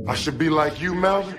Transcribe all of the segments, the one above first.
I should be like you, Melvin.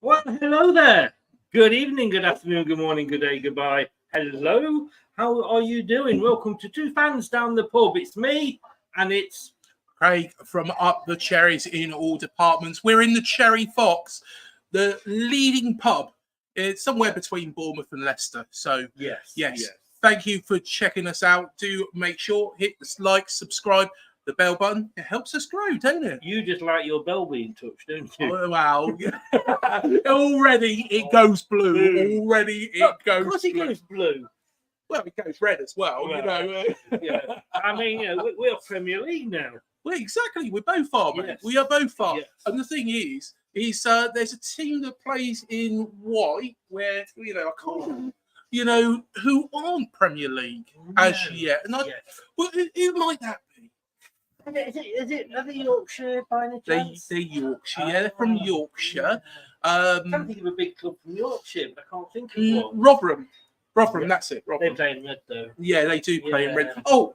Well, hello there. Good evening, good afternoon, good morning, good day, goodbye. Hello, how are you doing? Welcome to Two Fans Down the Pub. It's me and it's Craig from Up the Cherries in all departments. We're in the Cherry Fox, the leading pub. It's somewhere between Bournemouth and Leicester. So, yes. Thank you for checking us out. Do make sure, hit the like, subscribe, the bell button. It helps us grow, don't it? You just like your bell being touched, don't you? Oh, wow. Already it goes blue. Already it goes blue. Of course it goes blue. Well, it goes red as well, you know. Yeah. I mean, you know, we're Premier League now. Well, exactly. We're both are, mate. Yes. We are both are. Yes. And the thing is there's a team that plays in white where, you know, I can't, you know, who aren't Premier League as yet. And well, who might that be? Are they Yorkshire by any chance? They're Yorkshire, they're from Yorkshire. I can't think of a big club from Yorkshire, but I can't think of one. Rotherham, that's it. Rotherham. They play in red, though. Yeah, they do play in red. Oh,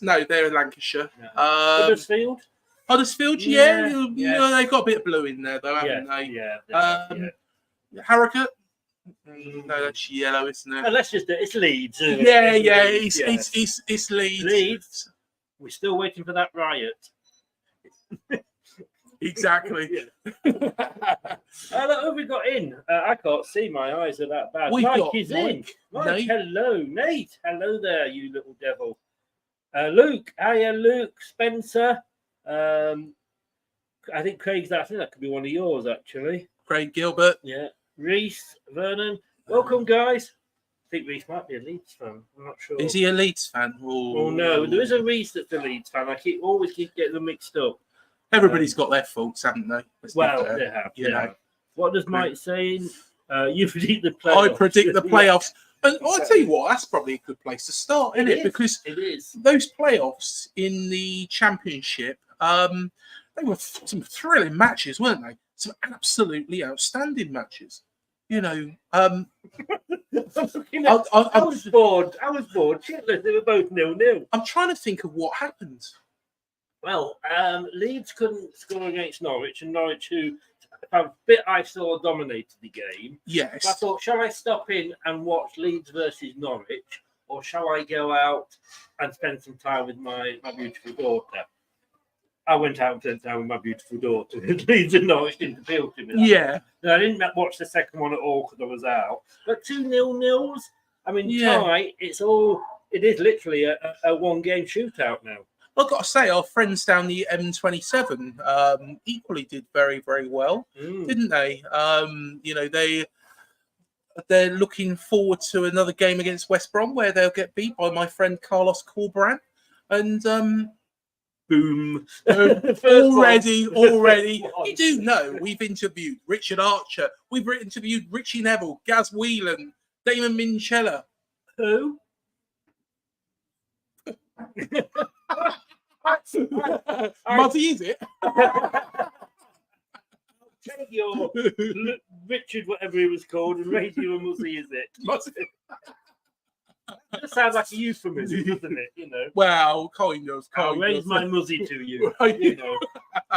no, they're in Lancashire. Huddersfield? Huddersfield, yeah. You know, they've got a bit of blue in there, though, haven't they? Yeah. Harrogate? No, that's yellow, isn't it? It's Leeds. It's Leeds. Leeds. We're still waiting for that riot. Exactly. Look who we got in. I can't see. My eyes are that bad. Mike is in. Mike, hello. Nate, hello there, you little devil. Luke, hiya, Luke. Spencer. I think Craig's that. I think that could be one of yours, actually. Craig Gilbert. Yeah. Reese, Vernon. Welcome, guys. I think Reese might be a Leeds fan. I'm not sure. Is he a Leeds fan? Oh no, there is a Reese that's a Leeds fan. I always keep getting them mixed up. Everybody's got their faults, haven't they? They have. You know. What does Mike say? You predict the playoffs. I predict the playoffs. And I'll tell you what, that's probably a good place to start, isn't it? Because it is. Those playoffs in the Championship, they were some thrilling matches, weren't they? Some absolutely outstanding matches. You know, I was bored. Shitless. They were both 0-0. I'm trying to think of what happened. Well, Leeds couldn't score against Norwich, and Norwich, who I saw dominated the game. Yes. So I thought, shall I stop in and watch Leeds versus Norwich, or shall I go out and spend some time with my beautiful daughter? I went out and spent time with my beautiful daughter. Leeds and Norwich didn't appeal to me. Yeah. No, I didn't watch the second one at all because I was out. But 2 0-0s. I mean, tie. It is literally a one-game shootout now. I've got to say, our friends down the M27 equally did very, very well, didn't they? You know, they're looking forward to another game against West Brom where they'll get beat by my friend Carlos Corberan. And boom. Already. You do know we've interviewed Richard Archer. We've interviewed Richie Neville, Gaz Whelan, Damon Minchella. Who? Muzzy, is it? Take your Richard, whatever he was called, and raise you a Muzzy, is it? Muzzy. That sounds like a euphemism, doesn't it? You know. Well, kind of. I'll raise my Muzzy to you. You know.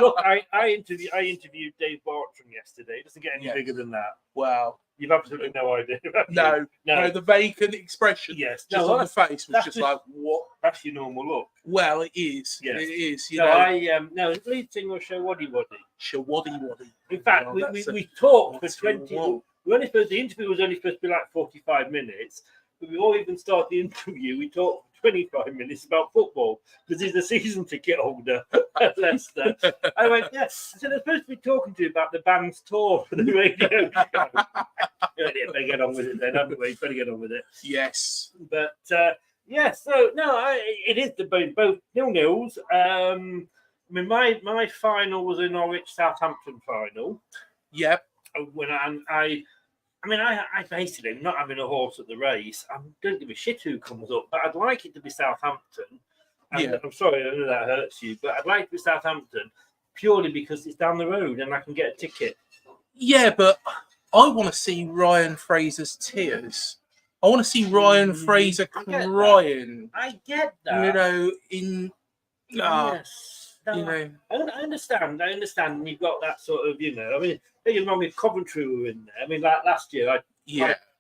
Look, I interviewed Dave Bartram yesterday. It doesn't get any bigger than that. Wow. You've absolutely no idea. No. The vacant expression. Yes. Just on the face was just like, what? That's your normal look. Well, it is. Yes. It is. No, lead singer Shawaddy Waddy. Shawaddy Waddy. In fact, we talked for 20. The interview was only supposed to be like 45 minutes. But before we even started the interview, we talked for 25 minutes about football because he's a season ticket holder at Leicester. I went, yes. So they're supposed to be talking to you about the band's tour for the radio show. Better get on with it then, haven't we? Better get on with it. Yes. But, so, no, it is both 0-0s. I mean, my final was a Norwich-Southampton final. Yep. I basically am not having a horse at the race. I don't give a shit who comes up, but I'd like it to be Southampton. And I'm sorry, I know that hurts you, but I'd like it to be Southampton purely because it's down the road and I can get a ticket. Yeah, but I want to see Ryan Fraser's tears. I want to see Ryan Fraser crying. I get that. You know, yes. You know, I understand. And you've got that sort of, you know, I mean, you know, Coventry were in there. I mean, like last year,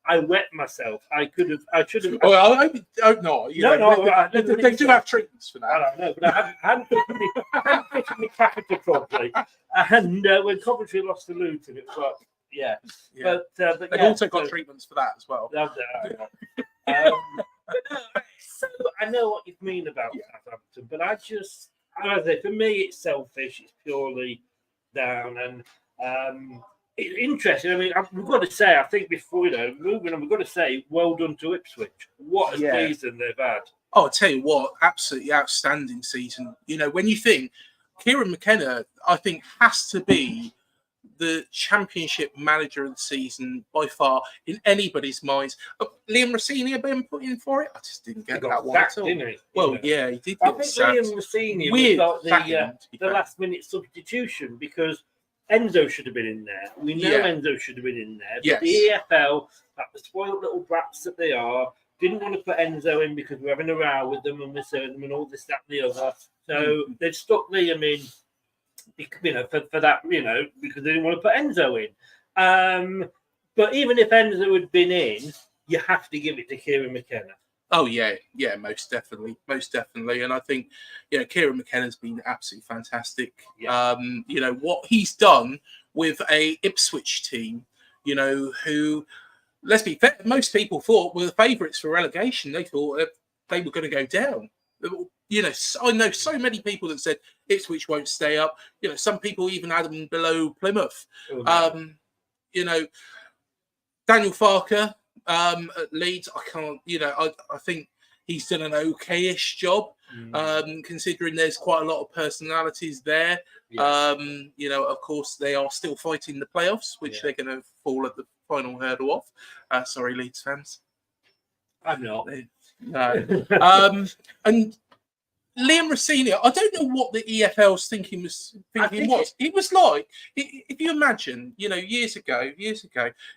I wet myself. I should have. Well, I hope not. They do have treatments for that. I don't know, but I hadn't fitted my catheter properly. And when Coventry lost to Luton, it was like, But they've also got treatments for that as well. So I know what you mean about Southampton, but I say, for me, it's selfish. It's purely down, and it's interesting. I mean, we've got to say, I think before moving on, we've got to say, well done to Ipswich. What a season they've had! Oh, I'll tell you what, absolutely outstanding season. You know, when you think Kieran McKenna, I think has to be the Championship Manager of the season by far in anybody's minds. Liam Rossini had been put in for it. I just didn't get that one at all. Didn't he? Well, yeah, he did. I think Liam Rossini got the last minute substitution because Enzo should have been in there. We know Enzo should have been in there. But the EFL, like the spoiled little brats that they are, didn't want to put Enzo in because we're having a row with them and misheard them and all this, that, and the other. So they've stuck Liam in. You know, for that, you know, because they didn't want to put Enzo in. But even if Enzo had been in, you have to give it to Kieran McKenna. Oh yeah, most definitely. And I think, you know, Kieran McKenna's been absolutely fantastic. Yeah. You know what he's done with a Ipswich team, you know, who, let's be fair, most people thought were the favourites for relegation. They thought they were going to go down. You know, I know so many people that said Ipswich won't stay up. You know, some people even had them below Plymouth. Oh, no. You know, Daniel Farker at Leeds, I can't, you know, I think he's done an okay-ish job, considering there's quite a lot of personalities there. Yeah. You know, of course, they are still fighting the playoffs, which they're going to fall at the final hurdle of. Sorry, Leeds fans. I'm not. No. And Liam Rossini, I don't know what the EFL's thinking was. It was like, if you imagine, years ago,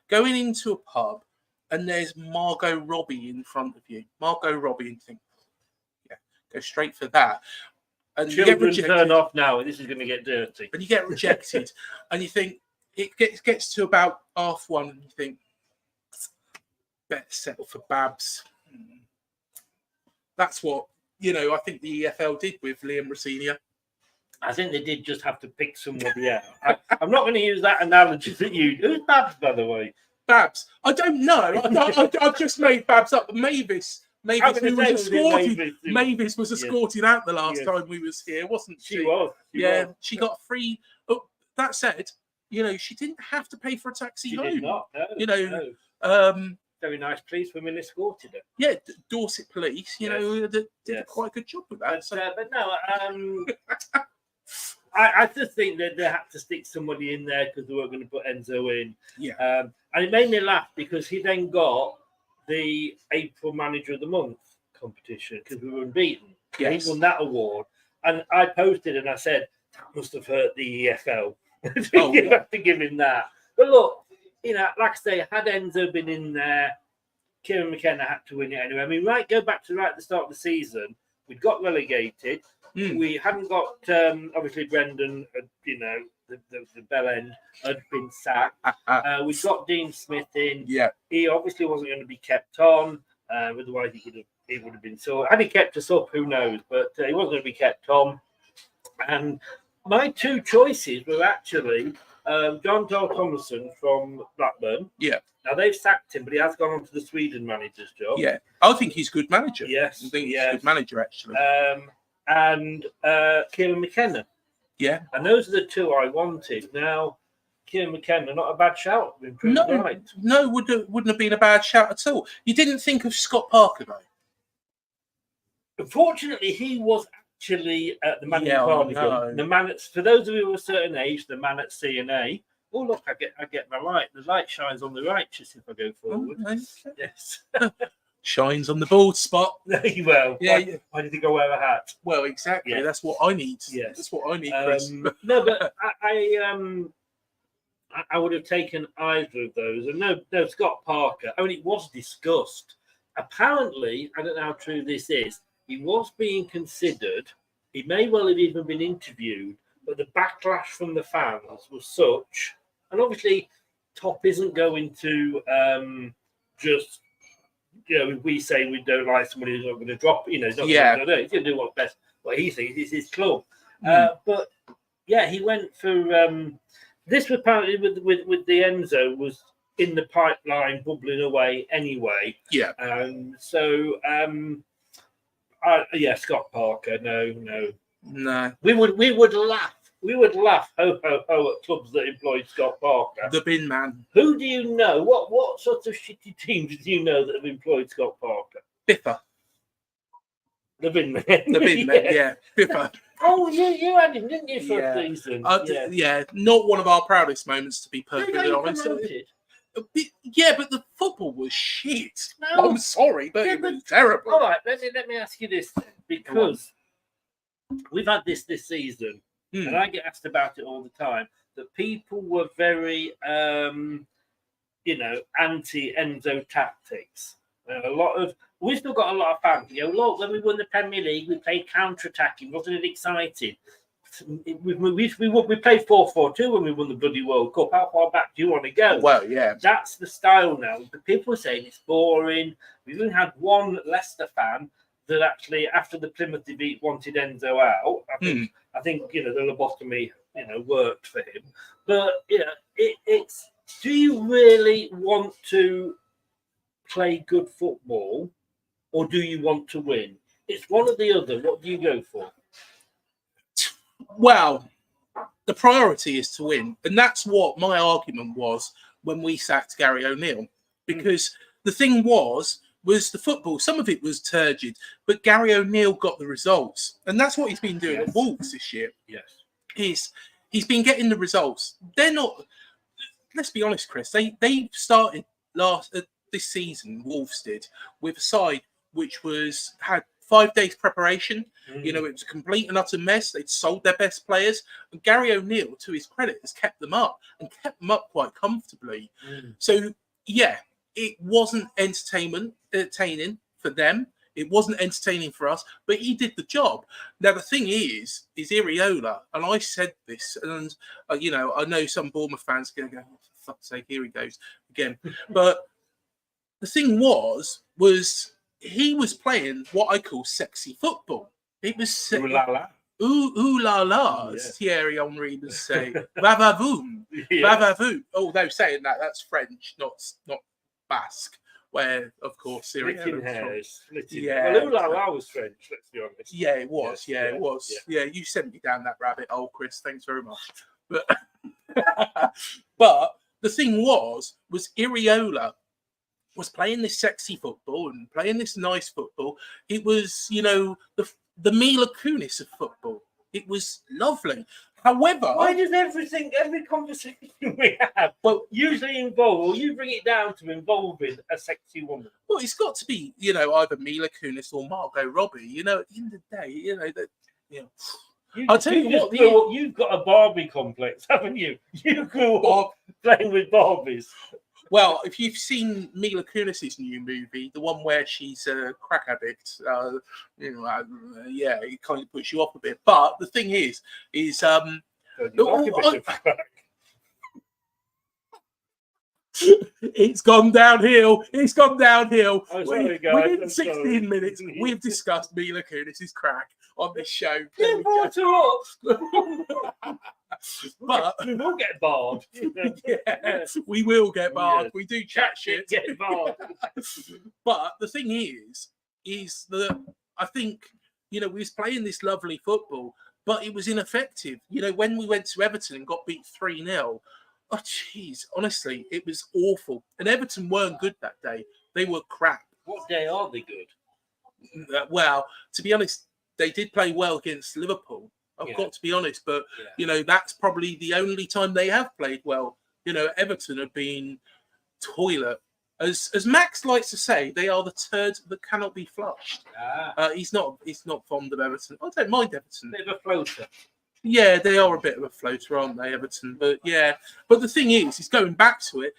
going into a pub and there's Margot Robbie in front of you. Margot Robbie, and you think, yeah, go straight for that. And children turn off now, and this is going to get dirty. And you get rejected, and you think it gets to about 1:30, and you think, better settle for Babs. That's what I think the EFL did with Liam Rossini. I think they did just have to pick somebody out. I'm not going to use that analogy that you. Who's Babs, by the way? Babs. I don't know. I've just made Babs up. Mavis, who was escorted. Mavis was escorted out the last time we was here, wasn't she? She was. She got free. Oh, that said, she didn't have to pay for a taxi home. She did not. No. Very nice police women escorted her. Yeah, Dorset police. Did a quite good job with that. But no. I just think that they had to stick somebody in there because they weren't going to put Enzo in. Yeah. And it made me laugh because he then got the April Manager of the Month competition because we were unbeaten. Yes. He won that award. And I posted and I said, that must have hurt the EFL. You have to give him that. But look, like I say, had Enzo been in there, Kieran McKenna had to win it anyway. I mean, go back to right at the start of the season, we'd got relegated. We hadn't got, obviously, Brendan, the bell end had been sacked. We got Dean Smith in. Yeah. He obviously wasn't going to be kept on. Otherwise, he would have been so. Had he kept us up, who knows? But he wasn't going to be kept on. And my two choices were actually John Dahl Thomason from Blackburn. Yeah. Now, they've sacked him, but he has gone on to the Sweden manager's job. Yeah. I think he's a good manager. Yes. I think he's a good manager, actually. And Kieran McKenna. Yeah. And those are the two I wanted. Now, Kieran McKenna, not a bad shout. No, wouldn't have been a bad shout at all. You didn't think of Scott Parker, though? Unfortunately, he was actually at the Man Cardigan. The man for those of you of a certain age, the man at CNA. Oh, look, I get my light. The light shines on the righteous if I go forward. Oh, okay. Yes. Shines on the bald spot. Well, why did he go wear a hat? Well, exactly. Yeah. That's what I need. Yes. That's what I need, Chris. No, but I would have taken either of those. And no, Scott Parker. I mean, it was discussed. Apparently, I don't know how true this is, he was being considered. He may well have even been interviewed, but the backlash from the fans was such. And obviously, Top isn't going to just... if we say we don't like somebody who's not going to drop, he's not going to do what's best. What he thinks is his club. But yeah, he went for this. Apparently, with the Enzo was in the pipeline, bubbling away anyway. Yeah. Scott Parker. No. We would laugh. We would laugh ho at clubs that employed Scott Parker. The bin man. Who do you know? What sort of shitty teams do you know that have employed Scott Parker? Biffa. The bin man. The bin man, yeah. Biffa. Oh, you had him, didn't you, for a season? Not one of our proudest moments, to be perfectly honest. Yeah, but the football was shit. No. I'm sorry, but it was terrible. All right, let me ask you this then, because we've had this season. And I get asked about it all the time, that people were very, anti-Enzo tactics. We've still got a lot of fans. Look, when we won the Premier League, we played counter-attacking. Wasn't it exciting? We played 4-4-2 when we won the bloody World Cup. How far back do you want to go? Well, yeah. That's the style now. But people are saying it's boring. We've even had one Leicester fan that actually, after the Plymouth defeat, wanted Enzo out. I think the lobotomy, worked for him. But it's. Do you really want to play good football, or do you want to win? It's one or the other. What do you go for? Well, the priority is to win, and that's what my argument was when we sacked Gary O'Neill. Because the thing was the football. Some of it was turgid, but Gary O'Neill got the results, and that's what he's been doing at Wolves this year. Yes, he's been getting the results. They're not. Let's be honest, Chris. They started this season. Wolves did with a side which had 5 days preparation. You know, it was a complete and utter mess. They'd sold their best players. And Gary O'Neill, to his credit, has kept them up and kept them up quite comfortably. So, yeah, it wasn't entertaining for them. It wasn't entertaining for us, but he did the job. Now, the thing is Iriola, and I said this, and, you know, I know some Bournemouth fans are going to go, oh, for fuck's sake, here he goes again. But the thing was he was playing what I call sexy football. It was ooh la la. Ooh la la, as Thierry Henry would say. Va-va-voom. Va-va-voom. Although saying that, that's French, not Basque. Where, of course, splitting hairs. Yeah. Well, ooh la la was French, let's be honest. Yeah, it was. Yeah, it was. Yeah, you sent me down that rabbit hole, Chris. Thanks very much. But, but the thing was Iriola was playing this sexy football and playing this nice football. It was, you know, the Mila Kunis of football. It was lovely. However, why does every conversation we have, usually involve, or you bring it down to involving a sexy woman? Well, it's got to be, you know, either Mila Kunis or Margot Robbie. You know, at the end of the day, you know that. You know, I'll tell you what, you've got a Barbie complex, haven't you? You grew up playing with Barbies. Well, if you've seen Mila Kunis's new movie, the one where she's a crack addict, you know, yeah, it kind of puts you off a bit. But the thing is it's gone downhill. It's gone downhill. Within 16 minutes, we've discussed Mila Kunis's crack on this show. But we will get barred. Yeah, we will get barred. We do chat shit. Get barred. But the thing is that I think, you know, we was playing this lovely football, but it was ineffective. You know, when we went to Everton and got beat 3-0, oh, jeez, honestly, it was awful. And Everton weren't good that day. They were crap. What day are they good? Well, to be honest, they did play well against Liverpool. I've got to be honest, but, you know, that's probably the only time they have played well. You know, Everton have been toilet. As Max likes to say, they are the turd that cannot be flushed. He's not fond of Everton. I don't mind Everton. Bit of a floater. Yeah, they are a bit of a floater, aren't they, Everton? But yeah, but the thing is going back to it,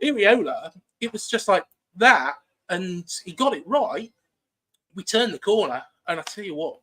Iriola, it was just like that, and he got it right. We turned the corner, and I tell you what,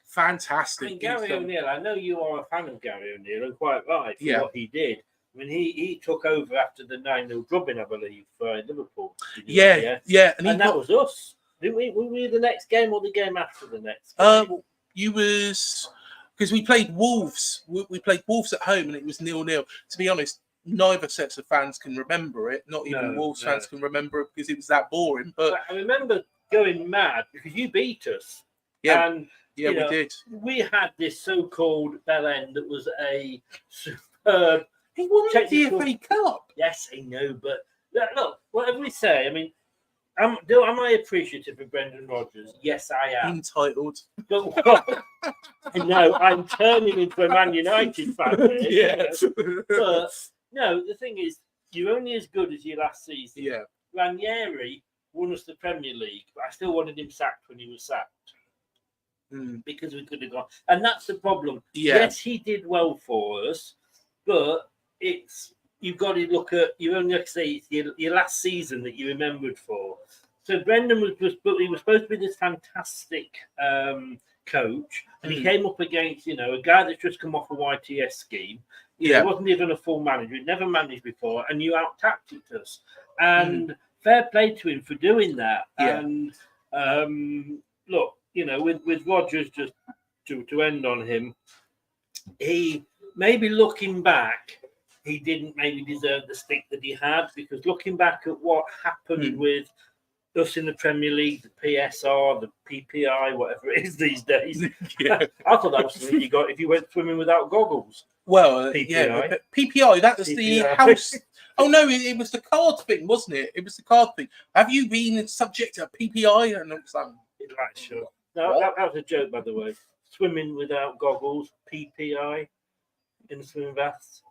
fantastic. I mean, Gary O'Neill, I know you are a fan of Gary O'Neill, and quite right for what he did. I mean, he took over after the 9-0 drubbing, I believe, for Liverpool. Yeah. And that was us. Didn't we? Were we the next game or the game after the next game? You was... Because we played Wolves. We played Wolves at home, and it was 0-0. To be honest, neither sets of fans can remember it. Not even Wolves fans can remember it because it was that boring. But I remember going mad because you beat us. Yeah, and, we did. We had this so-called bell end that was a superb... He won the FA Cup. Yes, I know, but look, whatever we say, I mean, am I appreciative of Brendan Rodgers? Yes, I am. Entitled. No, I'm turning into a Man United fan. Yes. But no, the thing is, you're only as good as your last season. Yeah. Ranieri won us the Premier League, but I still wanted him sacked when he was sacked. Because we could have gone. And that's the problem. Yeah. Yes, he did well for us, but you've got to look at your last season that you remembered for. So Brendan was supposed to be this fantastic coach, and he came up against a guy that's just come off a YTS scheme. He wasn't even a full manager; he'd never managed before, and you out-tacticked us. And fair play to him for doing that. Yeah. And look, with Rodgers, just to end on him, he maybe looking back, he didn't maybe deserve the stick that he had, because looking back at what happened with us in the Premier League, the PSR, the PPI, whatever it is these days. I thought that was something you got if you went swimming without goggles. Well, PPI. PPI, that was the house. Oh, no, it was the card thing, wasn't it? It was the card thing. Have you been subject to PPI? And it's like, sure. No, that was a joke, by the way. Swimming without goggles, PPI in the swimming baths.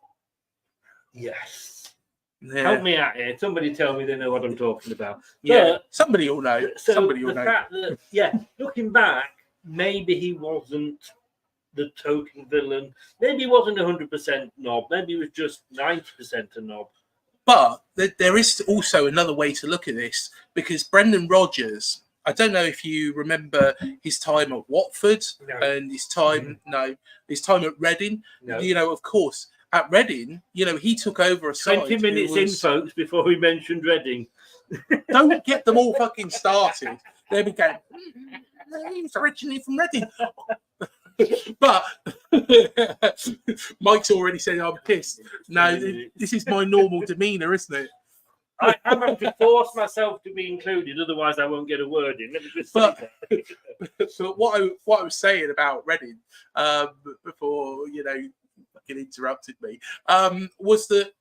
Yes. Yeah. Help me out here. Somebody tell me they know what I'm talking about. Yeah, somebody will know. So somebody will the know. fact that, looking back, maybe he wasn't the token villain. Maybe he wasn't 100% knob. Maybe he was just 90% a knob. But there is also another way to look at this, because Brendan Rodgers, I don't know if you remember his time at Watford and his time, his time at Reading. No. You know, of course, at Reading, you know, he took over a side. 20 minutes in, folks, before we mentioned Reading. Don't get them all fucking started. There we go. He was originally from Reading. But Mike's already said I'm pissed. No, this is my normal demeanour, isn't it? I'm having to force myself to be included, otherwise I won't get a word in. Let me just say that. So what I was saying about Reading, before you know, fucking interrupted me, was that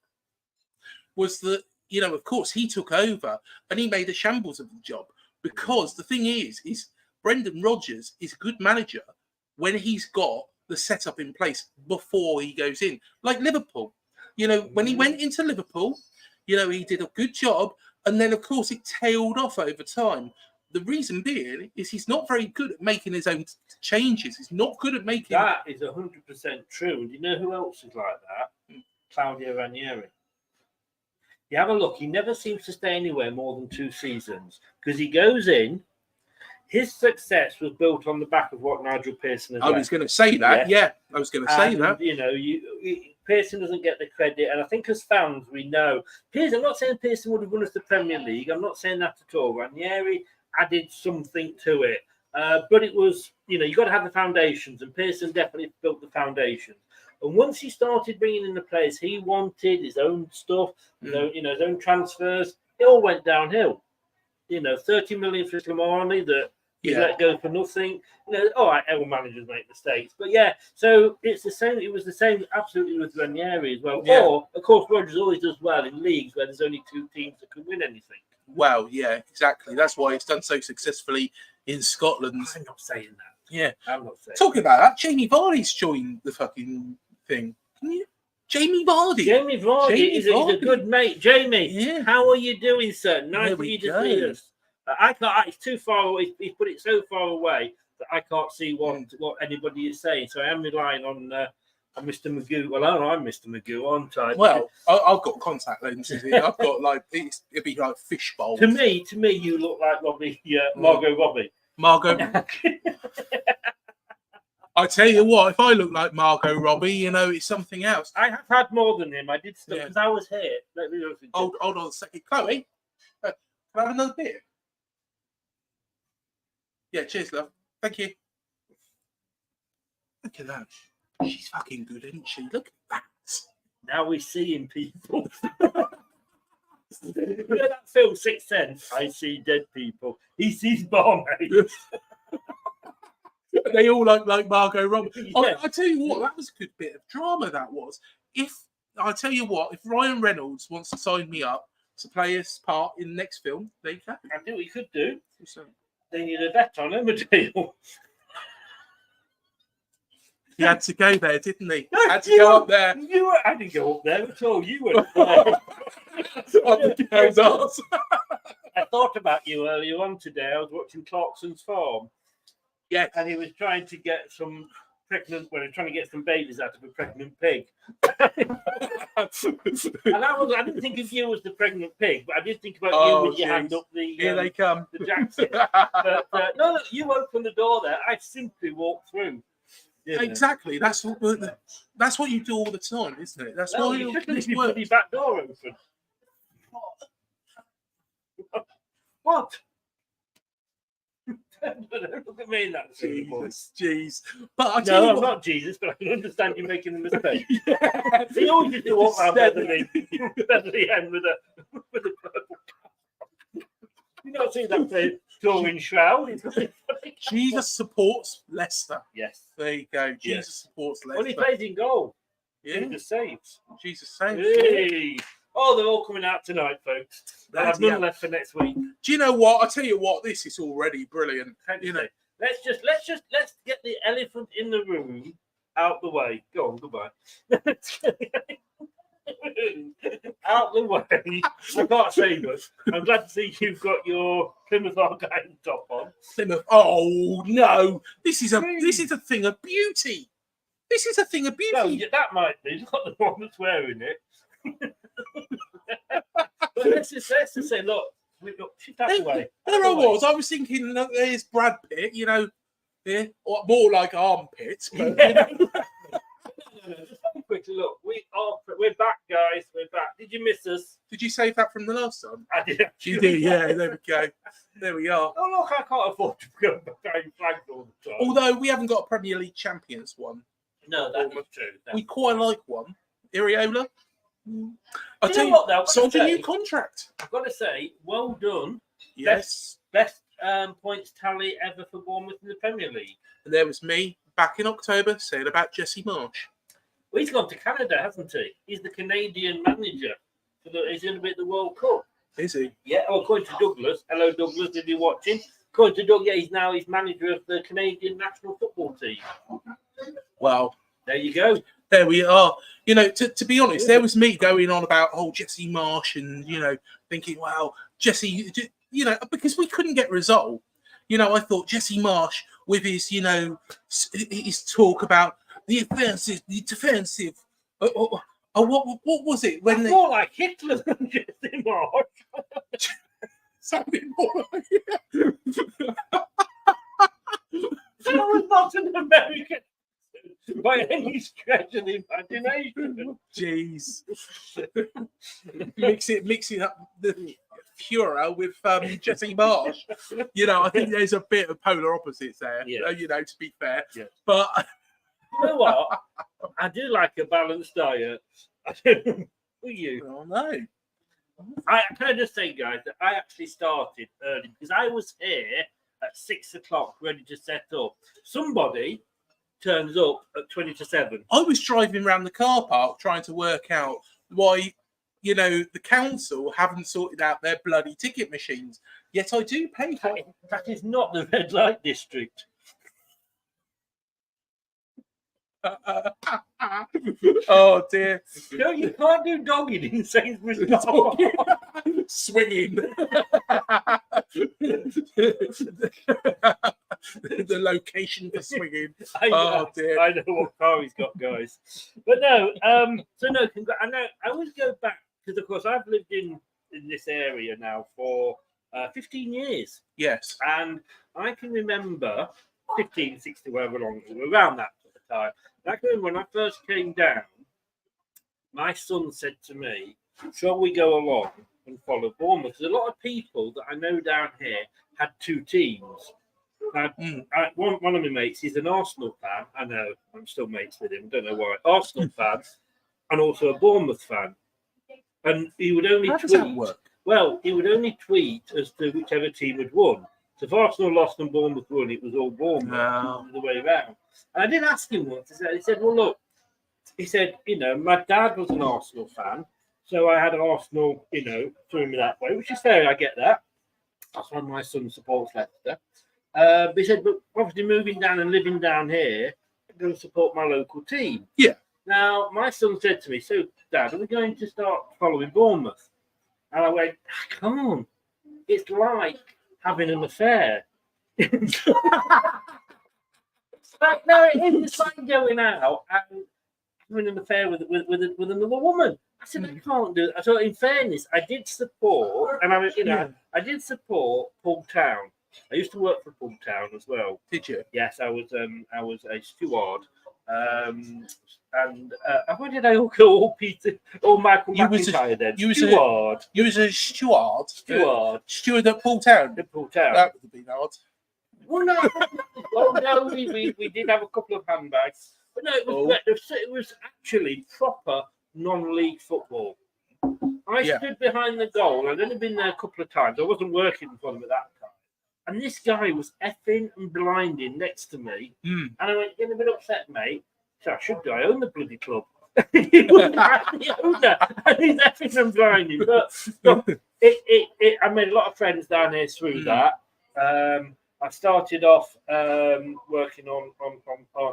you know, of course, he took over and he made a shambles of the job, because the thing is Brendan Rodgers is a good manager when he's got the setup in place before he goes in. Like Liverpool, you know, when he went into Liverpool, you know, he did a good job, and then of course it tailed off over time. The reason being is he's not very good at making his own changes. He's not good at making. That is 100% true. And you know who else is like that? Claudio Ranieri. You have a look. He never seems to stay anywhere more than 2 seasons, because he goes in. His success was built on the back of what Nigel Pearson has. I was going to say that. Yeah, I was going to say that. You know, Pearson doesn't get the credit, and I think as fans we know Pearson. I'm not saying Pearson would have won us the Premier League. I'm not saying that at all. Ranieri added something to it, but it was, you know, you got to have the foundations, and Pearson definitely built the foundations. And once he started bringing in the players he wanted, his own stuff, you know, his own transfers, it all went downhill. You know, 30 million for Slimani that he let go for nothing. You know, all right, all managers make mistakes, but so it's the same. It was the same absolutely with Ranieri as well. Yeah. Or of course, Rodgers always does well in leagues where there's only 2 teams that can win anything. Well, yeah, exactly. That's why it's done so successfully in Scotland. I'm not saying that. Yeah, I'm not saying. Talking about that, Jamie Vardy's joined the fucking thing. Can you? Jamie Vardy. Jamie Vardy is a good mate. Jamie, how are you doing, sir? Nice for you to see us. I can't. It's too far away. He's put it so far away that I can't see what anybody is saying. So I am relying on Mr. Magoo. Well, I'm Mr. Magoo, aren't I? Well, I've got contact lenses here. I've got like it'd be like fishbowl. To me, you look like Robbie. Margot Robbie. Margot. I tell you what, if I look like Margot Robbie, you know, it's something else. I have had more than him. I did stuff because I was here. Let me hold on a second, Chloe. Can I have another beer? Yeah, cheers, love. Thank you. Look at that. She's fucking good, isn't she? Look at that. Now we're seeing people. You know that film, Sixth Sense? I see dead people. He sees barmaids. They all like Margot Robbie. Yeah. I tell you what, that was a good bit of drama. That was. If Ryan Reynolds wants to sign me up to play his part in the next film, they can. I do what you could do. They need a vet on him, a deal. He had to go there, didn't he? Had to go up there. I didn't go up there at all. You went there. I thought about you earlier on today. I was watching Clarkson's Farm. Yeah. And he was trying to get some trying to get some babies out of a pregnant pig. And I didn't think of you as the pregnant pig, but I did think about you with your hand up the here they come. The Jackson. But no, you opened the door there. I simply walked through. Exactly. That's what you do all the time, isn't it? That's why you should leave your back door open. What? Look at me in that jeez. But I'm not Jesus, but I can understand you making the mistake. He always used to walk around Beverly Hen with a purple cap. You not see that touring shroud? Jesus supports Leicester. Yes. There you go. Jesus supports Leicester. Well, he plays in goal. Yeah. Jesus saves. Jesus saves. Hey. Oh, they're all coming out tonight, folks. I have none left for next week. Do you know what? I tell you what, this is already brilliant. You know, let's get the elephant in the room out the way. Go on, goodbye. Out the way. I can't say much. I'm glad to see you've got your Plymouth Argyle top on. Plymouth. Oh no! This is a thing of beauty. This is a thing of beauty. Well, that might be not the one that's wearing it. But let's just say, look, she's that way. There I was. I was thinking, look, there's Brad Pitt, you know, or more like armpits. But, yeah. You know. Just quickly look, we're back, guys. We're back. Did you miss us? Did you save that from the last time? I did. You did, yeah. There we go. There we are. Oh look, I can't afford to go behind flags all the time. Although we haven't got a Premier League Champions one. No, that was true. We quite like one. Iriola. I tell you what, though, signed a new contract. I've got to say, well done. Yes. Best points tally ever for Bournemouth in the Premier League. And there was me back in October saying about Jesse Marsh. Well, he's gone to Canada, hasn't he? He's the Canadian manager. He's going to be at the World Cup. Is he? Yeah, well, according to Douglas. Hello, Douglas, if you're watching. According to Doug, yeah, he's manager of the Canadian national football team. Well, there you go. There we are. You know, to be honest, there was me going on about, Jesse Marsh and, you know, thinking, wow, Jesse, you know, because we couldn't get resolved. You know, I thought Jesse Marsh with his, you know, his talk about the offensive, the defensive. What was it? When more like Hitler than Jesse Marsh. Something more like That was not an American by any stretch of the imagination. Jeez. Mixing up the Führer with Jesse Marsh. You know, I think there's a bit of polar opposites there, you know, to be fair. Yes. But you know what? I do like a balanced diet. Who you? Oh, no. Can I just say, guys, that I actually started early because I was here at 6 o'clock ready to set up. Somebody turns up at 20 to 7. I was driving around the car park trying to work out why, you know, the council haven't sorted out their bloody ticket machines. Yet I do pay for it. That is not the red light district. Oh dear! No, you can't do dogging in Sainsbury's. Swinging. The location for swinging. Dear! I know what car he's got, guys. But no, so no. I know. I always go back because, of course, I've lived in this area now for 15 years. Yes, and I can remember 15, 60, whatever long around that sort of time. I can remember when I first came down, my son said to me, shall we go along and follow Bournemouth? There's a lot of people that I know down here had two teams. Now, one of my mates, he's an Arsenal fan. I know, I'm still mates with him. Don't know why. Arsenal fan and also a Bournemouth fan. And he would only How does that work? Well, he would only tweet as to whichever team had won. So if Arsenal lost and Bournemouth won, it was all Bournemouth the way around. And I did ask him once. He said, well, look, he said, you know, my dad was an Arsenal fan. So I had Arsenal, you know, through me that way, which is fair. I get that. That's why my son supports Leicester. But he said, but obviously moving down and living down here, I'm going to support my local team. Yeah. Now, my son said to me, so, Dad, are we going to start following Bournemouth? And I went, come on. It's like having an affair. No, it is. It's like going out and having an affair with another woman. I said, I can't do it. So, in fairness, I did support, and I did support Poole Town. I used to work for Poole Town as well. Did you? Yes, I was a steward. Where did I all go? All Peter, all Michael McIntyre then. Steward. You was a steward. Steward at Poole Town. At Poole Town. That would have been odd. Well, no. We did have a couple of handbags. But no, it was actually proper non-league football. I stood behind the goal. I'd only been there a couple of times. I wasn't working for them at that time. And this guy was effing and blinding next to me. And I went, you're a bit upset, mate. So I should do. I own the bloody club. He was the owner. And he's effing and blinding. But I made a lot of friends down here through that. I started off working on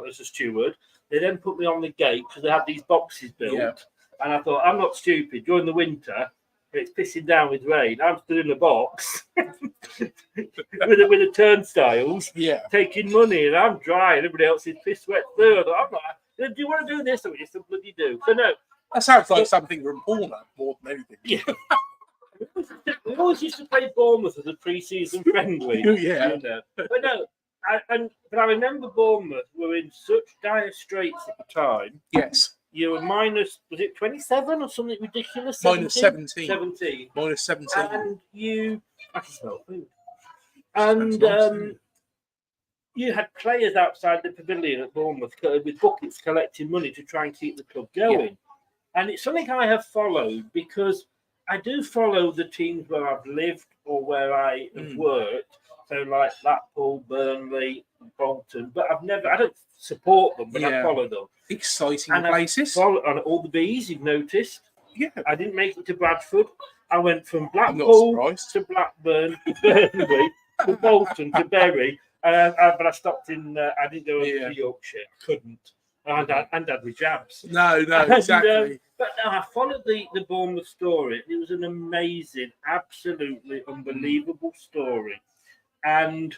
as a steward. They then put me on the gate because they had these boxes built. And I thought, I'm not stupid. During the winter, it's pissing down with rain. I'm stood in a box with the turnstiles, taking money, and I'm dry, and everybody else is piss wet through. I'm like, do you want to do this? Or yes, I bloody do. So no. That sounds like something from Porno more than anything. Yeah. We always used to play Bournemouth as a pre-season friendly. Yeah. You know. But no, but I remember Bournemouth were in such dire straits at the time. Yes. You were minus, was it 27 or something ridiculous? Minus 17. 17. Minus 17. And I can smell food. And you had players outside the pavilion at Bournemouth with buckets collecting money to try and keep the club going. Yeah. And it's something I have followed because I do follow the teams where I've lived or where I have worked. So like Blackpool, Burnley, Bolton. But I don't support them, but I follow them. Exciting places. On all the Bs, you've noticed. Yeah. I didn't make it to Bradford. I went from Blackpool to Blackburn to Burnley to Bolton to Bury. But I stopped in, I didn't go over to Yorkshire. Couldn't. And had my jabs. No, exactly. But no, I followed the Bournemouth story. It was an amazing, absolutely unbelievable story. And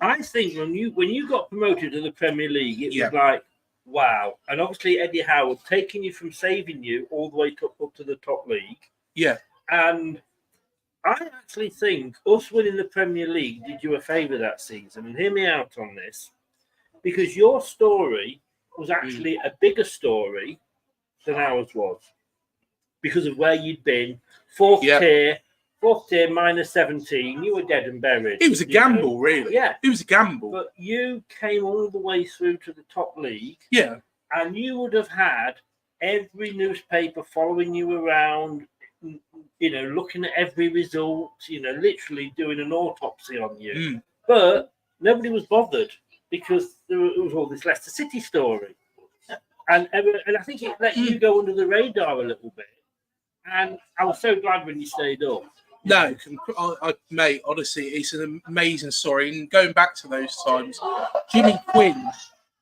I think when you got promoted to the Premier League, it was like, wow. And obviously Eddie Howard taking you from saving you all the way up to the top league. Yeah. And I actually think us winning the Premier League did you a favour that season. And hear me out on this. Because your story was actually a bigger story than ours was. Because of where you'd been. Fourth tier, minus 17. You were dead and buried. It was a gamble, really. Yeah. It was a gamble. But you came all the way through to the top league. Yeah. And you would have had every newspaper following you around, looking at every result, literally doing an autopsy on you. But nobody was bothered. Because there was all this Leicester City story. And I think it let you go under the radar a little bit. And I was so glad when you stayed up. No, mate, honestly, it's an amazing story. And going back to those times, Jimmy Quinn,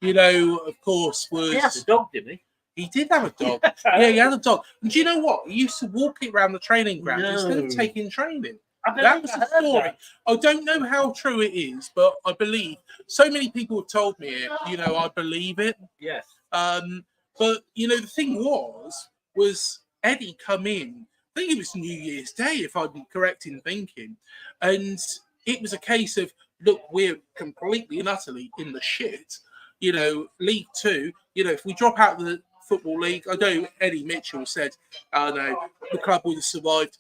of course, was... He had a dog, didn't he? He did have a dog. Yeah, he had a dog. And do you know what? He used to walk it around the training ground instead of taking training. That was the story. I don't know how true it is, but I believe so many people have told me it. I believe it. Yes. But the thing was Eddie come in. I think it was New Year's Day, if I'm correct in thinking, and it was a case of look, we're completely and utterly in the shit. League Two. If we drop out of the Football League, I know Eddie Mitchell said, no, the club would have survived.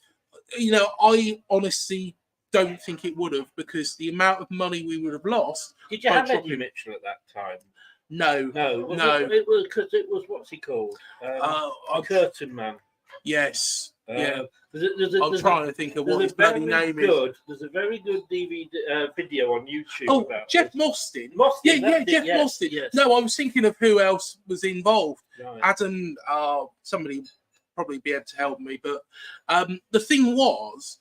I honestly don't think it would have because the amount of money we would have lost. Did you have Eddie Mitchell at that time? No. It was because it was what's he called? Curtain Man. Yes. I'm trying to think of what his bloody name is. There's a very good DVD video on YouTube about Jeff Mostyn. Jeff Mostyn. Yes. No, I was thinking of who else was involved. Right. Adam, somebody probably be able to help me, but the thing was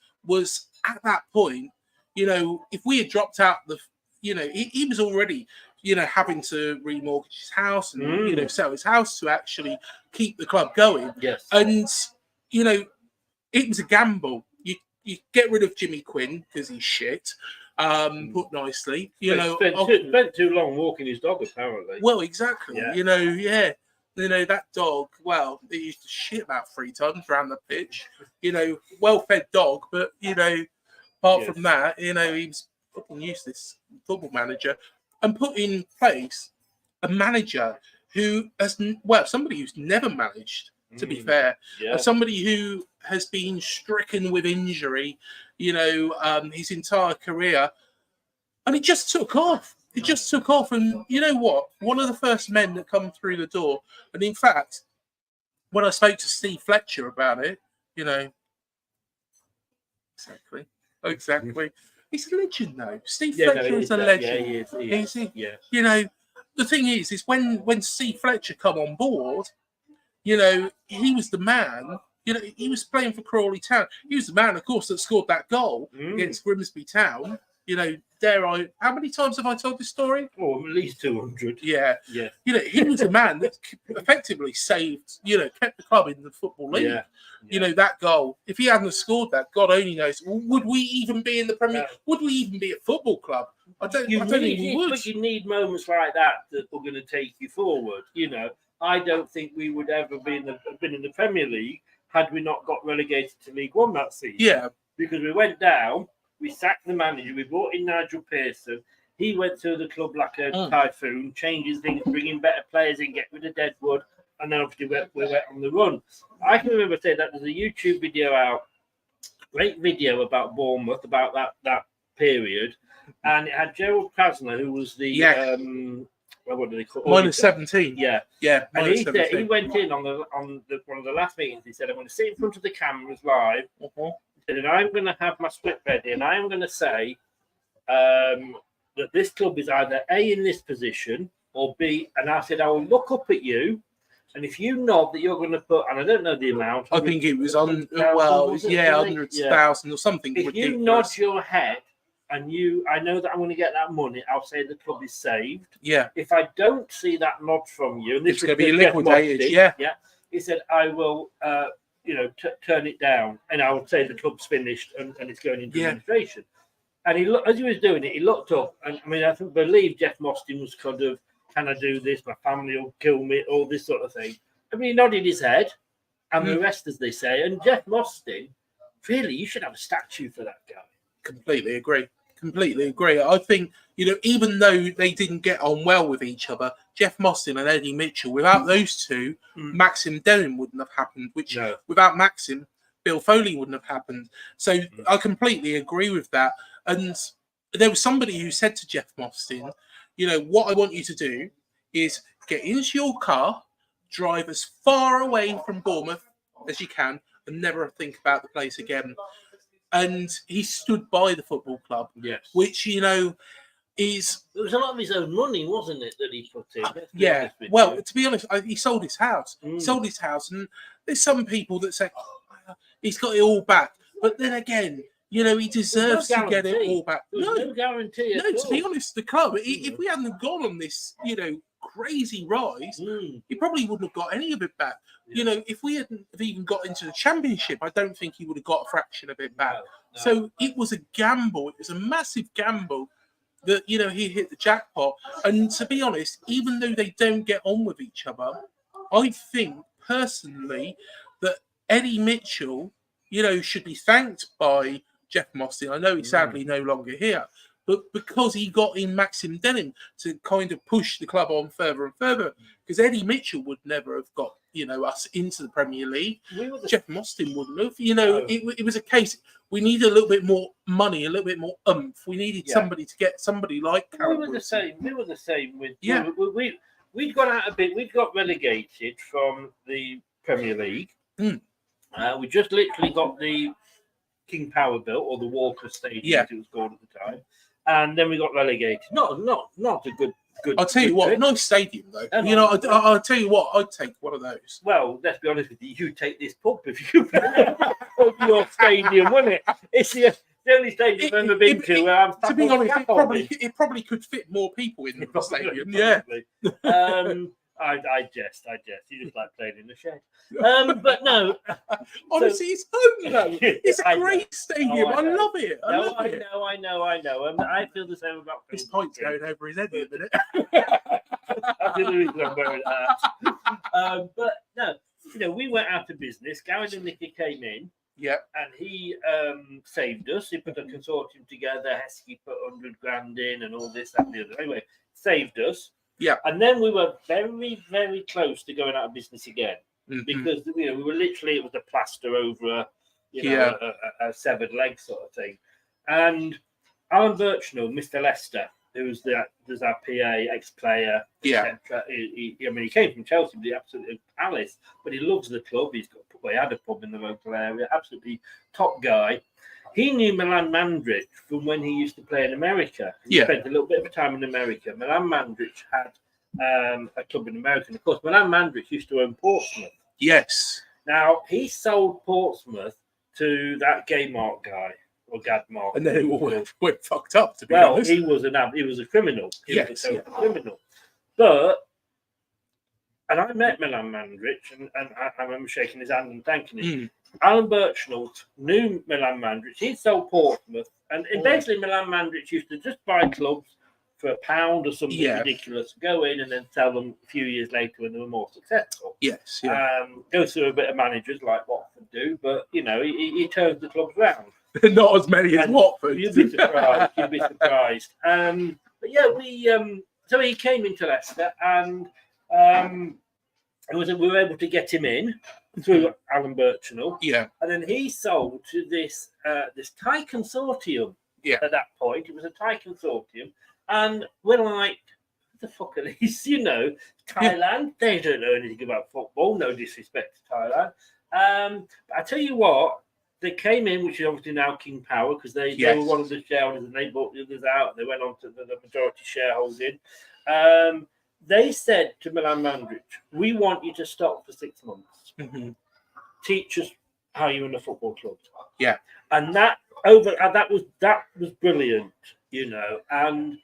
at that point, if we had dropped out he was already having to remortgage his house and sell his house to actually keep the club going. Yes. And it was a gamble. You get rid of Jimmy Quinn because he's shit. Put nicely, spent too long walking his dog apparently. Well, exactly. Yeah. That dog, well, he used to shit about 3 times around the pitch. Well-fed dog, but, apart from that, he was fucking useless football manager and put in place a manager who has, somebody who's never managed, to be fair, somebody who has been stricken with injury, his entire career, and it just took off. It just took off, and you know what? One of the first men that come through the door, and in fact, when I spoke to Steve Fletcher about it, exactly, he's a legend though. Steve Fletcher is a legend. Yeah, he is. Yeah. The thing is when Steve Fletcher come on board, he was the man. He was playing for Crawley Town. He was the man, of course, that scored that goal against Grimsby Town. how many times have I told this story? Oh, at least 200. Yeah. He was a man that effectively saved, kept the club in the Football League. That goal, if he hadn't scored that, God only knows, would we even be in the Premier? Would we even be a football club? I don't think we would. But you need moments like that are going to take you forward. I don't think we would ever been in the Premier League had we not got relegated to League One that season. Yeah. Because we went down, we sacked the manager, we brought in Nigel Pearson. He went through the club like a typhoon, changes things, bringing better players in, get rid of Deadwood, and then obviously we went on the run. I can remember saying that there's a YouTube video out, great video about Bournemouth, about that period, and it had Gerald Krasner, who was the what do they call it? -17. Yeah. And he went in on one of the last meetings. He said, "I'm going to sit in front of the cameras live, and I'm going to have my script ready, and I'm going to say that this club is either A, in this position, or B." And I said, "I will look up at you, and if you nod that you're going to put," and I don't know the amount. I think it was 100,000 or something. If you nod your head. And I know that I'm going to get that money, I'll say the club is saved. Yeah. If I don't see that nod from you, and this is going to be liquidated. Yeah. He said, I will, turn it down, and I will say the club's finished and it's going into administration. And as he was doing it, he looked up, and I believe Jeff Mostyn was kind of, "Can I do this? My family will kill me," all this sort of thing. He nodded his head, and the rest, as they say. And Jeff Mostyn, really, you should have a statue for that guy. Completely agree. I think, even though they didn't get on well with each other, Jeff Mostyn and Eddie Mitchell, without those two, Maxim Denham wouldn't have happened, without Maxim, Bill Foley wouldn't have happened. So I completely agree with that. And there was somebody who said to Jeff Mostyn, what I want you to do is get into your car, drive as far away from Bournemouth as you can, and never think about the place again. And he stood by the football club, which, is... It was a lot of his own money, wasn't it, that he put in? Well, to be honest, he sold his house. He sold his house, and there's some people that say, he's got it all back. But then again, he deserves to get it all back. No guarantee at all. To be honest, the club, if we hadn't gone on this, crazy rise, he probably wouldn't have got any of it back. If we hadn't have even got into the Championship, I don't think he would have got a fraction of it back. No. So it was a gamble. It was a massive gamble that, he hit the jackpot. And to be honest, even though they don't get on with each other, I think personally that Eddie Mitchell, should be thanked by Jeff Mostyn. I know he's sadly no longer here, but because he got in Maxim Denham to kind of push the club on further and further, because Eddie Mitchell would never have got, us into the Premier League. Jeff Mostyn wouldn't have. It was a case, we needed a little bit more money, a little bit more oomph. We needed somebody to get somebody like Carol. We were the same with... Yeah. We'd got out a bit. We'd got relegated from the Premier League. We just literally got the King Power built, or the Walker Stadium, as it was called at the time. And then we got relegated. Not a good. I'll tell you what, nice stadium though. I'll tell you what, I'd take one of those. Well, let's be honest with you. You'd take this pub if you of your stadium, wouldn't it? It's the only stadium I've ever been to where I'm. To be honest, it probably could fit more people in the stadium. I jest. You just like playing in the shed. But no. Honestly, it's home though. It's a great stadium. I love it. I know. I feel the same about this pint's going over his head in a minute. That's the reason I'm wearing that. But no, we went out of business. Gareth and Nicky came in. Yeah. And he saved us. He put a consortium together. Heskey put 100 grand in and all this, that, and the other. Anyway, saved us. Yeah. And then we were very, very close to going out of business again. Because we were literally, it was a plaster over a severed leg sort of thing. And Alan Birchnell, Mr. Leicester, who's our PA, ex-player, etc. He came from Chelsea, but he absolutely Palace, but he loves the club. He had a pub in the local area, absolutely top guy. He knew Milan Mandrić from when he used to play in America. He spent a little bit of time in America. Milan Mandrić had a club in America. And of course, Milan Mandrić used to own Portsmouth. Yes. Now, he sold Portsmouth to that Gaymart guy. or Gadmark. And then it all went fucked up, to be honest. He was a criminal. He was a Yes, total criminal. But, and I met Milan Mandrich, and I remember shaking his hand and thanking him. Alan Birchnell knew Milan Mandrich. He sold Portsmouth, and basically Milan Mandrich used to just buy clubs for £1 or something ridiculous, go in and then sell them a few years later when they were more successful. Yes, go through a bit of managers like Watford do, but he turns the clubs round. Not as many as Watford. You'd be surprised. But yeah, so he came into Leicester, and we were able to get him in through Alan Birchnell. Yeah. And then he sold to this Thai consortium. Yeah. At that point, it was a Thai consortium, and we're like, what the fuck are these? Thailand. They don't know anything about football. No disrespect to Thailand. But I tell you what, they came in, which is obviously now King Power, because they were one of the shareholders, and they bought the others out, and they went on to the majority shareholding. They said to Milan Mandrich, we want you to stop for 6 months. Teach us how you run a football club. Yeah. And that was brilliant, And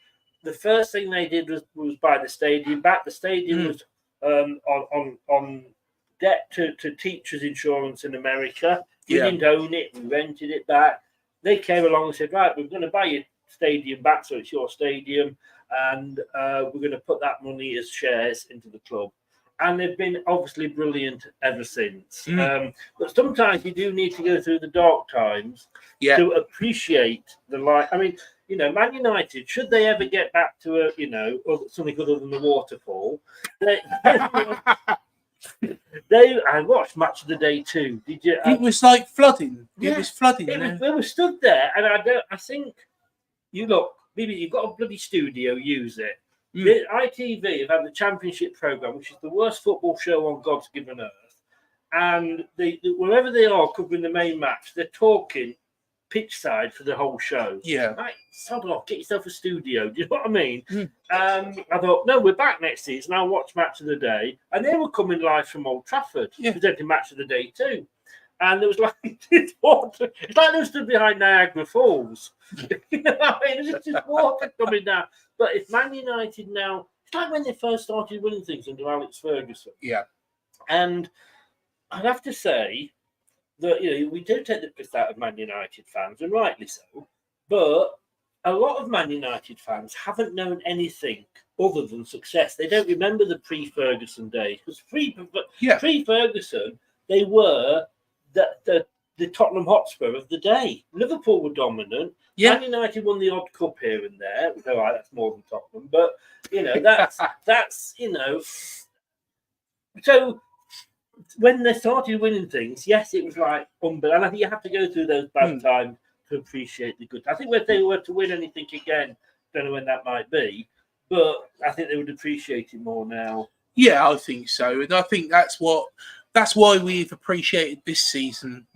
the first thing they did was buy the stadium back. The stadium was on debt to teachers' insurance in America. We didn't own it. We rented it back. They came along and said, right, we're going to buy your stadium back, so it's your stadium, and we're going to put that money as shares into the club. And they've been obviously brilliant ever since. But sometimes you do need to go through the dark times to appreciate the light. I mean, Man United, should they ever get back to something other than the waterfall, I watched Match of the Day too. Did you? It was like flooding. It was flooding. We were stood there, and I think you've got a bloody studio. Use it. The ITV have had the Championship programme, which is the worst football show on God's given earth. And wherever they are covering the main match, they're talking pitch side for the whole show. Yeah. Like, sod off, get yourself a studio. Do you know what I mean? I thought, no, we're back next season. I'll watch Match of the Day. And they were coming live from Old Trafford, presenting Match of the Day too. And there was like, it's like they stood behind Niagara Falls. You know what I mean? There's just water coming down. But if Man United now, it's like when they first started winning things under Alex Ferguson. Yeah. And I'd have to say that, we do take the piss out of Man United fans, and rightly so. But a lot of Man United fans haven't known anything other than success. They don't remember the pre-Ferguson days. Because pre-Ferguson, they were the Tottenham Hotspur of the day. Liverpool were dominant. Man United won the odd cup here and there. All right, that's more than Tottenham, but that's So when they started winning things, yes, it was like unbelievable. And I think you have to go through those bad times to appreciate the good. I think if they were to win anything again, don't know when that might be, but I think they would appreciate it more now. Yeah, I think so, and I think that's why we've appreciated this season.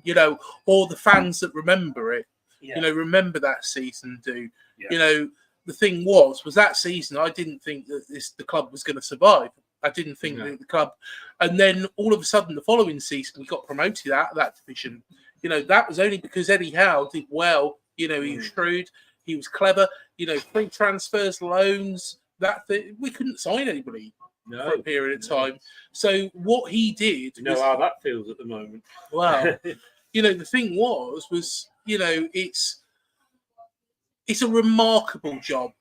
All the fans that remember it, remember that season. The thing was that season I didn't think that the club was going to survive. I didn't think that the club, and then all of a sudden the following season we got promoted out of that division. That was only because Eddie Howe did well. He was shrewd, he was clever. Free transfers, loans. We couldn't sign anybody for a period of time. So what he did, how that feels at the moment. Well, the thing was it's a remarkable job.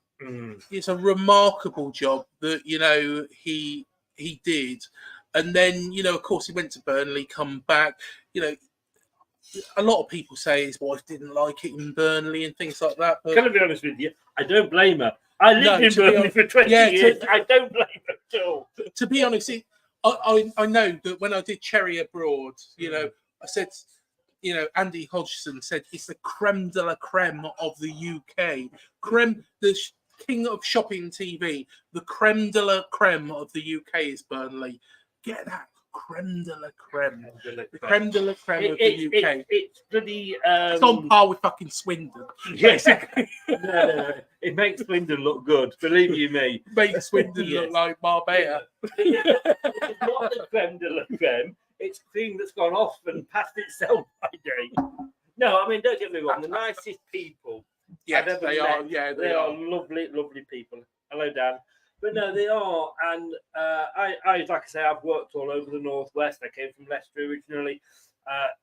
It's a remarkable job that he did, and then of course he went to Burnley, come back. A lot of people say his wife didn't like it in Burnley and things like that. But can I be honest with you? I don't blame her. I lived in Burnley for 20 years. I don't blame her at all. To be honest, I know that when I did Cherry Abroad, I said, Andy Hodgson said it's the creme de la creme of the UK. The king of shopping TV, the creme de la creme of the UK is Burnley. Get that. Creme de la creme. The creme de la creme of the UK. It's bloody... it's on par with fucking Swindon. Yes. No. It makes Swindon look good. Believe you me. Makes Swindon look like Marbella. It's not the creme de la creme. It's the thing that's gone off and passed itself by day. No, I mean, don't get me wrong. The nicest people. Yes, they are. Yeah, they are lovely, lovely people. Hello, Dan. But no, they are. And I, like I say, I've worked all over the Northwest. I came from Leicester originally.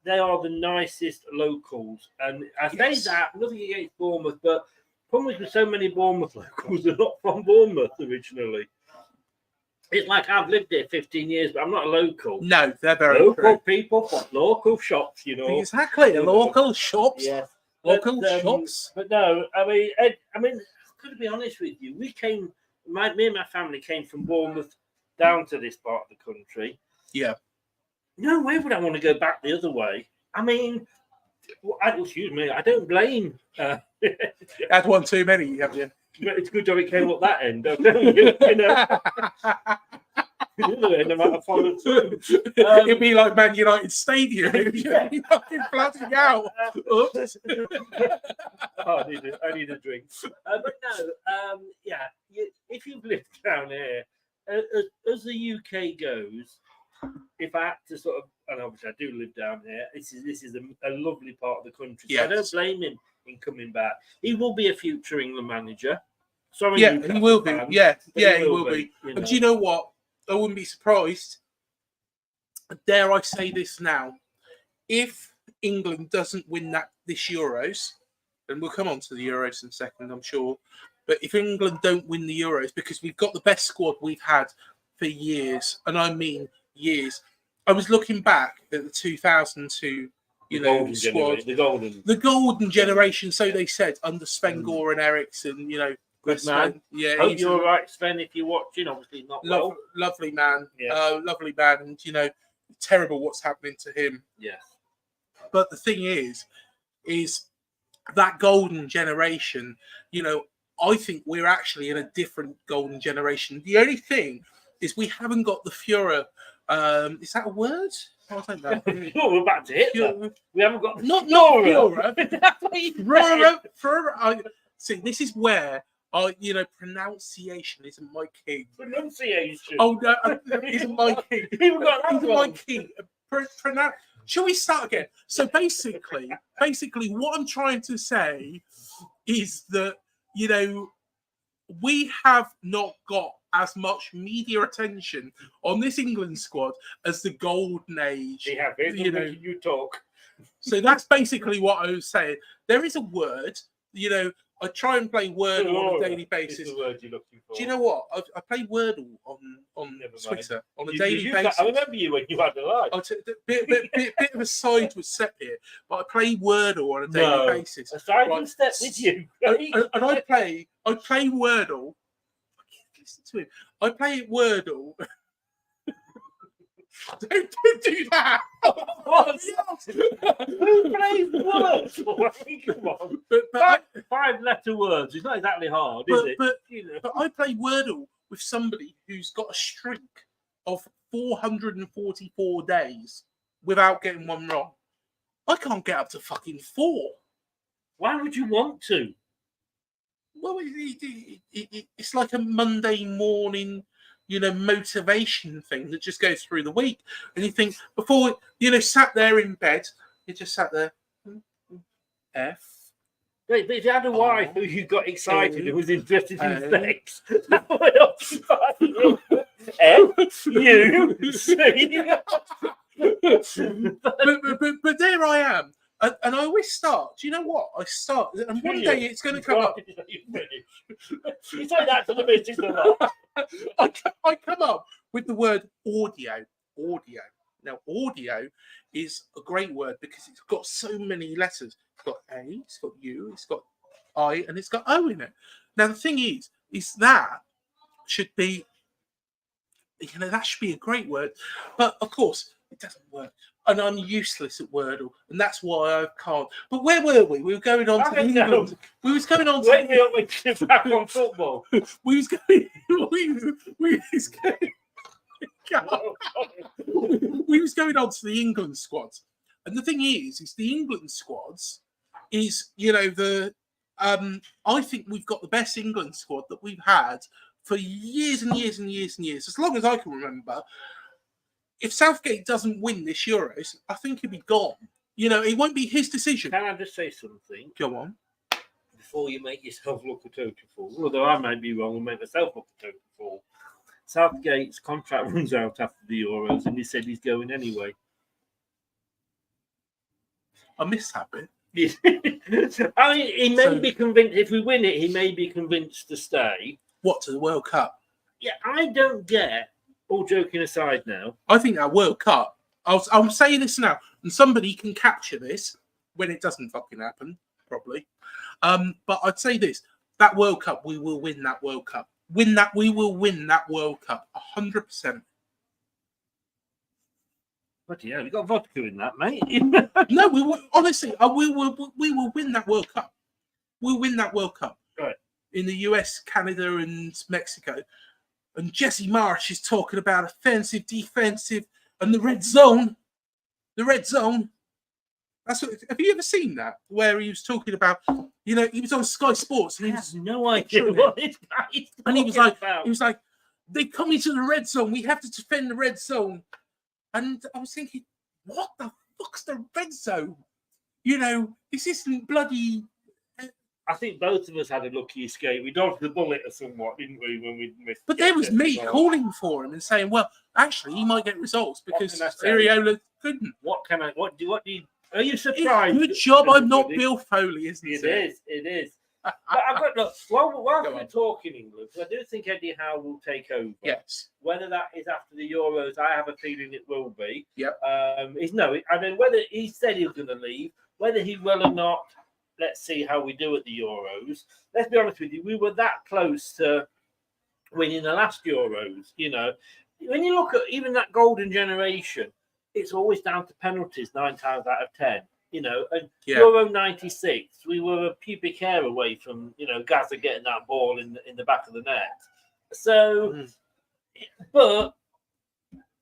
They are the nicest locals. And I say that, nothing against Bournemouth, but probably with so many Bournemouth locals, they're not from Bournemouth originally. It's like I've lived here 15 years, but I'm not a local. No, they're very local people from local shops, you know. Exactly, local shops. Yes. Local shops. But no, I mean, I've got to be honest with you. We came, me and my family came from Bournemouth down to this part of the country. Yeah. No way would I want to go back the other way. I mean, excuse me, I don't blame. Had one too many, haven't you? But it's a good job it came up that end. Don't you know? The other end, I might have followed through. It'd be like Man United Stadium. You'd be fucking flooding out. Oops. I need a drink. But no, yeah. If you've lived down here, as the UK goes, if I had to sort of, and obviously I do live down here, this is a lovely part of the country. So yes. I don't blame him in coming back. He will be a future England manager. Sorry, yeah, he will be. Yeah, he will be. You know. And do you know what? I wouldn't be surprised. Dare I say this now? If England doesn't win this Euros, and we'll come on to the Euros in a second, I'm sure. But if England don't win the Euros, because we've got the best squad we've had for years, and I mean years. I was looking back at the 2002, squad, the golden generation. So they said under Sven Gore and Eriksson, Good man. Yeah, hope you're all right, Sven. If you're watching, obviously not well. Lovely man. Yeah. Lovely man, and terrible what's happening to him. Yeah. But the thing is that golden generation. I think we're actually in a different golden generation. The only thing is we haven't got the Führer. Is that a word? I don't know. We're back to Hitler. We haven't got not Führer. Führer. See, this is where. Pronunciation isn't my key. Pronunciation. Oh no, isn't my key. My key. Shall we start again? So basically, what I'm trying to say is that we have not got as much media attention on this England squad as the golden age. They have it. You talk. So that's basically what I was saying. There is a word, I try and play Wordle on a daily basis. Is the word you're looking for. Do you know what? I play Wordle on Twitter on a daily basis. I remember you when you had a life. Bit of a side step here, but I play Wordle on a daily basis. A side step with you. And I play Wordle. Listen to him. I play Wordle. Don't do that. What? Who plays words? Come on. But 5-letter words. It's not exactly hard, is it? But I play Wordle with somebody who's got a streak of 444 days without getting one wrong. I can't get up to fucking 4. Why would you want to? Well, it's like a Monday morning. Motivation thing that just goes through the week. And you think, before, sat there in bed, you just sat there, F. Wait, but if you had a wife who you got excited who was interested in sex, F, U, C. But there I am. And I always start. Do you know what? I start, and one day it's going to come up. You say that to the missus a lot. I come up with the word audio. Audio. Now, audio is a great word because it's got so many letters. It's got A, it's got U, it's got I, and it's got O in it. Now, the thing is that should be, that should be a great word. But, of course, it doesn't work. And I'm useless at Wordle, and that's why I can't. But where were we? We were going on to England. We was going on to. Wake me up when you're back on football. We was going. We was going on to the England squads, and the thing is the England squads is I think we've got the best England squad that we've had for years and years and years and years, as long as I can remember. If Southgate doesn't win this Euros, I think he'll be gone. it won't be his decision. Can I just say something? Go on. Before you make yourself look a total fool, although I might be wrong and make myself look a total fool. Southgate's contract runs out after the Euros, and he said he's going anyway. I missed that bit. I mean, he may be convinced. If we win it, he may be convinced to stay. What, to the World Cup? Yeah, I don't get. All joking aside, now I think that World Cup. I'll say this now, and somebody can capture this when it doesn't fucking happen, probably. But I'd say this: that World Cup, we will win that World Cup. We will win that World Cup 100%. Bloody hell, you got vodka in that, mate? No, we will, honestly, we will win that World Cup. We'll win that World Cup. Right. In the US, Canada, and Mexico. And Jesse Marsh is talking about offensive, defensive, and the red zone. The red zone. That's what, have you ever seen that? Where he was talking about, he was on Sky Sports. And he was no idea what this guy is talking and he was like, they come into the red zone. We have to defend the red zone. And I was thinking, what the fuck's the red zone? This isn't bloody. I think both of us had a lucky escape. We dodged the bullet somewhat, didn't we, when we missed? But there was me calling for him and saying, well, actually, he might get results because Ariola couldn't. What do you? Are you surprised? Good job, I'm not Bill Foley, isn't it? It is. But I've got look. While we're talking England, I do think Eddie Howe will take over. Yes. Whether that is after the Euros, I have a feeling it will be. Yep. I mean, whether he said he was going to leave, whether he will or not, let's see how we do at the Euros. Let's be honest with you, we were that close to winning the last Euros. When you look at even that golden generation, it's always down to penalties 9 times out of 10. Euro 96, we were a pubic hair away from, Gaza getting that ball in the back of the net. So, but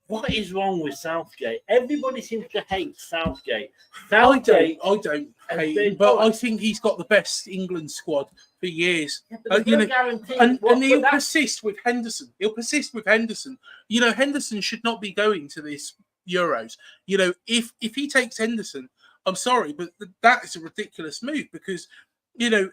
what is wrong with Southgate? Everybody seems to hate Southgate. I don't hate him, but I think he's got the best England squad for years. Yeah, and he'll persist with Henderson. Henderson should not be going to this Euros. If he takes Henderson, I'm sorry, but that is a ridiculous move because,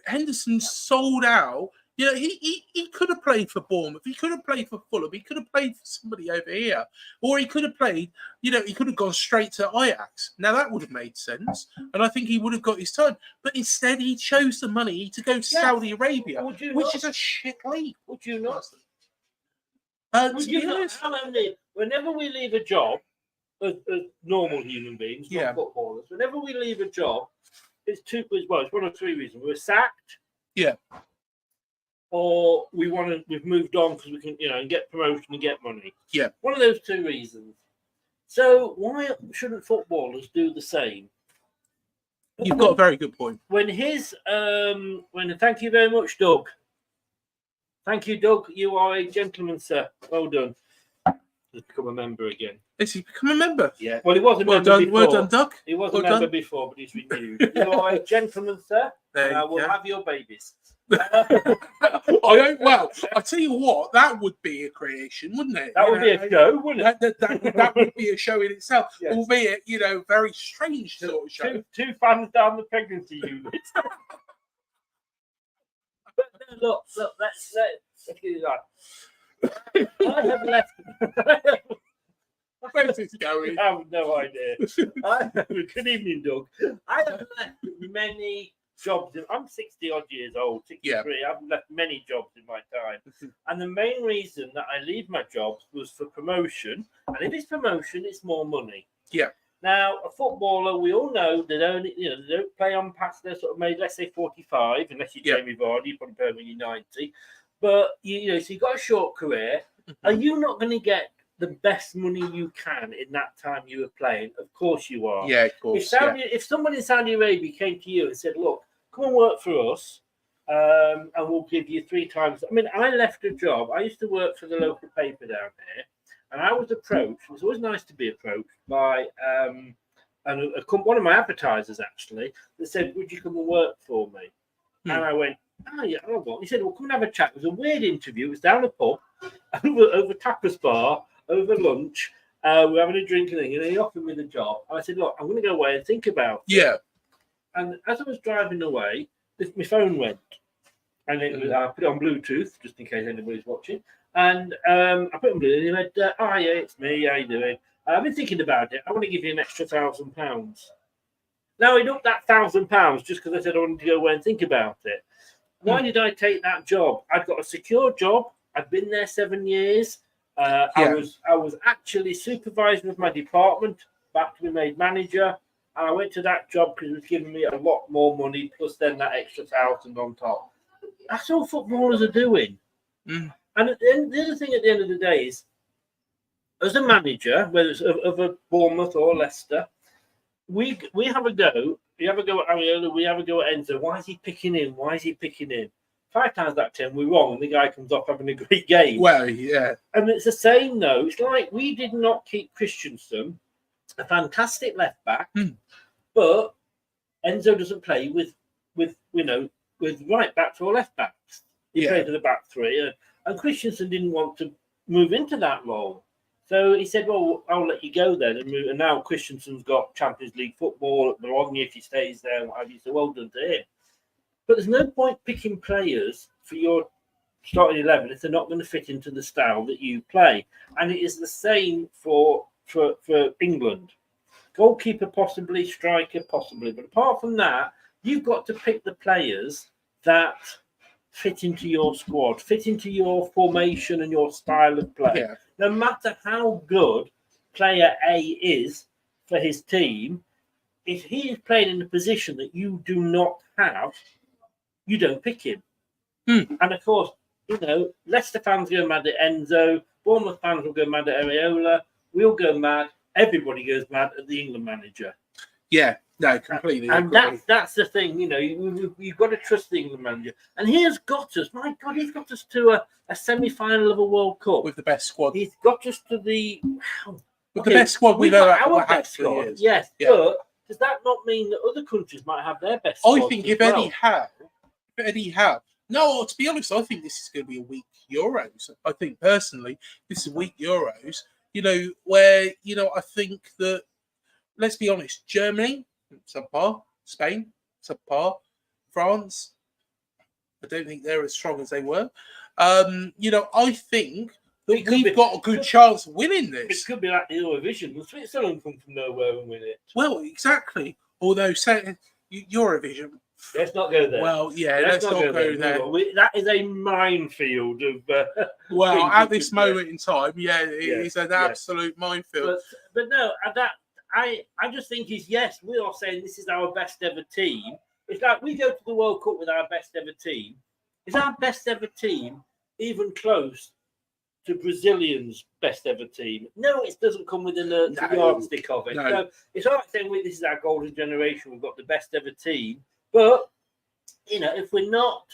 Henderson's sold out. He could have played for Bournemouth. He could have played for Fulham. He could have played for somebody over here. Or he could have played, he could have gone straight to Ajax. Now, that would have made sense. And I think he would have got his time. But instead, he chose the money to go to Saudi Arabia, which is a shit league. Would you not? Whenever we leave a job, as normal human beings, not footballers, whenever we leave a job, it's one of 3 reasons. We're sacked. Yeah. Or we've moved on because we can, and get promotion and get money. Yeah. One of those 2 reasons. So why shouldn't footballers do the same? You've got a very good point. Thank you very much, Doug. Thank you, Doug. You are a gentleman, sir. Well done. He's become a member again. Has he become a member? Yeah. Well, he was a member before. Well done, Doug. He was a member before, but he's renewed. You are a gentleman, sir. And I will have your babies. I tell you what, that would be a creation, wouldn't it? That would be a show, wouldn't it? That would be a show in itself, albeit, very strange sort of show. Two fans down the pregnancy unit. But look, let's get it right. I have left. Where's this going? I have no idea. Good evening, Doug. I have left many jobs. I'm 60 odd years old, 63. Yeah. I've left many jobs in my time. And the main reason that I leave my jobs was for promotion. And if it's promotion, it's more money. Yeah. Now, a footballer, we all know they don't play on past their sort of maybe, let's say 45, unless you're Jamie Vardy, you probably play when you're 90. But so you've got a short career. Are you not going to get the best money you can in that time you were playing? Of course you are. Yeah, of course. If someone in Saudi Arabia came to you and said, look, come and work for us, and we'll give you 3 times. I mean, I left a job. I used to work for the local paper down here, and I was approached. It was always nice to be approached by one of my advertisers, actually, that said, would you come and work for me? And I went, He said, well, come and have a chat. It was a weird interview. It was down a pub, over tapas bar, over lunch, We're having a drink and he offered me the job. I said, look, I'm going to go away and think about it. Yeah. And as I was driving away, my phone went. And I put it on Bluetooth, just in case anybody's watching. And I put it on Bluetooth and he went, oh, yeah, it's me. How you doing? I've been thinking about it. I want to give you an extra £1,000. Now, he upped that £1,000 just because I said I wanted to go away and think about it. Why did I take that job? I'd got a secure job. I'd been there 7 years. I was actually supervising with my department, back to be made manager. And I went to that job because it was giving me a lot more money, plus then that extra £1,000 on top. That's all footballers are doing. And the other thing at the end of the day is, as a manager, whether it's of a Bournemouth or Leicester, we have a go. We have a go at Ariola. We have a go at Enzo. Why is he picking in? Why is he picking in? 5 times out of 10, we're wrong, and the guy comes off having a great game. Well, yeah. And it's the same, though. It's like we did not keep Christensen, a fantastic left back, but Enzo doesn't play with right backs or left backs. He played with the back three, and Christensen didn't want to move into that role. So he said, well, I'll let you go then and move. And now Christensen's got Champions League football at Bologna if he stays there and what have you. So well done to him. But there's no point picking players for your starting 11 if they're not going to fit into the style that you play. And it is the same for England. Goalkeeper possibly, striker possibly. But apart from that, you've got to pick the players that fit into your squad, fit into your formation and your style of play. Yeah. No matter how good player A is for his team, if he is playing in a position that you do not have, you don't pick him. And of course, Leicester fans go mad at Enzo, Bournemouth fans will go mad at Ariola, we'll go mad, everybody goes mad at the England manager. Yeah. No, completely. And that's the thing, you've got to trust the England manager. And he has got us, my God, he's got us to a semi-final of a World Cup. With the best squad. He's got us to the... With the best squad we've ever had for years. Yes, but does that not mean that other countries might have their best squad? I think if Eddie have... No, to be honest, I think this is going to be a weak Euros. I think, personally, this is a weak Euros, where, I think that, let's be honest, Germany... subpar. Spain, subpar. France, I don't think they're as strong as they were. I think that we've got a good chance of winning this. It could be like the Eurovision. Switzerland come from nowhere and win it. Well, exactly. Although, Eurovision. Let's not go there. Well, yeah, let's not go there. That is a minefield of... well, at this moment in time, it's an absolute minefield. But no, I just think we are saying this is our best ever team. It's like we go to the World Cup with our best ever team. Is our best ever team even close to Brazilians' best ever team? No, it doesn't come within the yardstick of it. No. So it's all right saying this is our golden generation. We've got the best ever team. But, if we're not,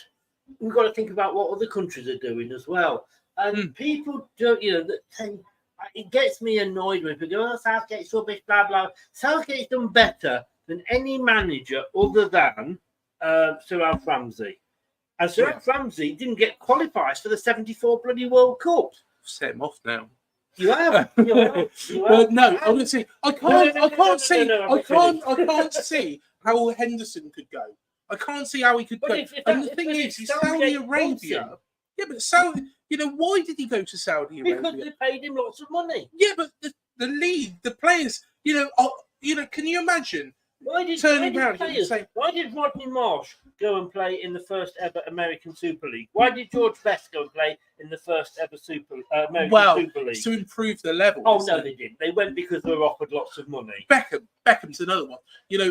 we've got to think about what other countries are doing as well. And people don't, it gets me annoyed when people go, Southgate's rubbish, blah, blah. Southgate's done better than any manager other than Sir Alf Ramsey. And Sir Alf Ramsey didn't get qualified for the 74 bloody World Cup. Set him off now. You have. But no, honestly, I can't see how Henderson could go. I can't see how he could go. And the thing is, Saudi Arabia. Yeah, but why did he go to Saudi Arabia? Because they paid him lots of money. Yeah, but the league, the players, can you imagine? Why did Rodney Marsh go and play in the first ever American Super League? Why did George Best go and play in the first ever American Super League? To improve the level. Oh, no, they didn't. They went because they were offered lots of money. Beckham's another one.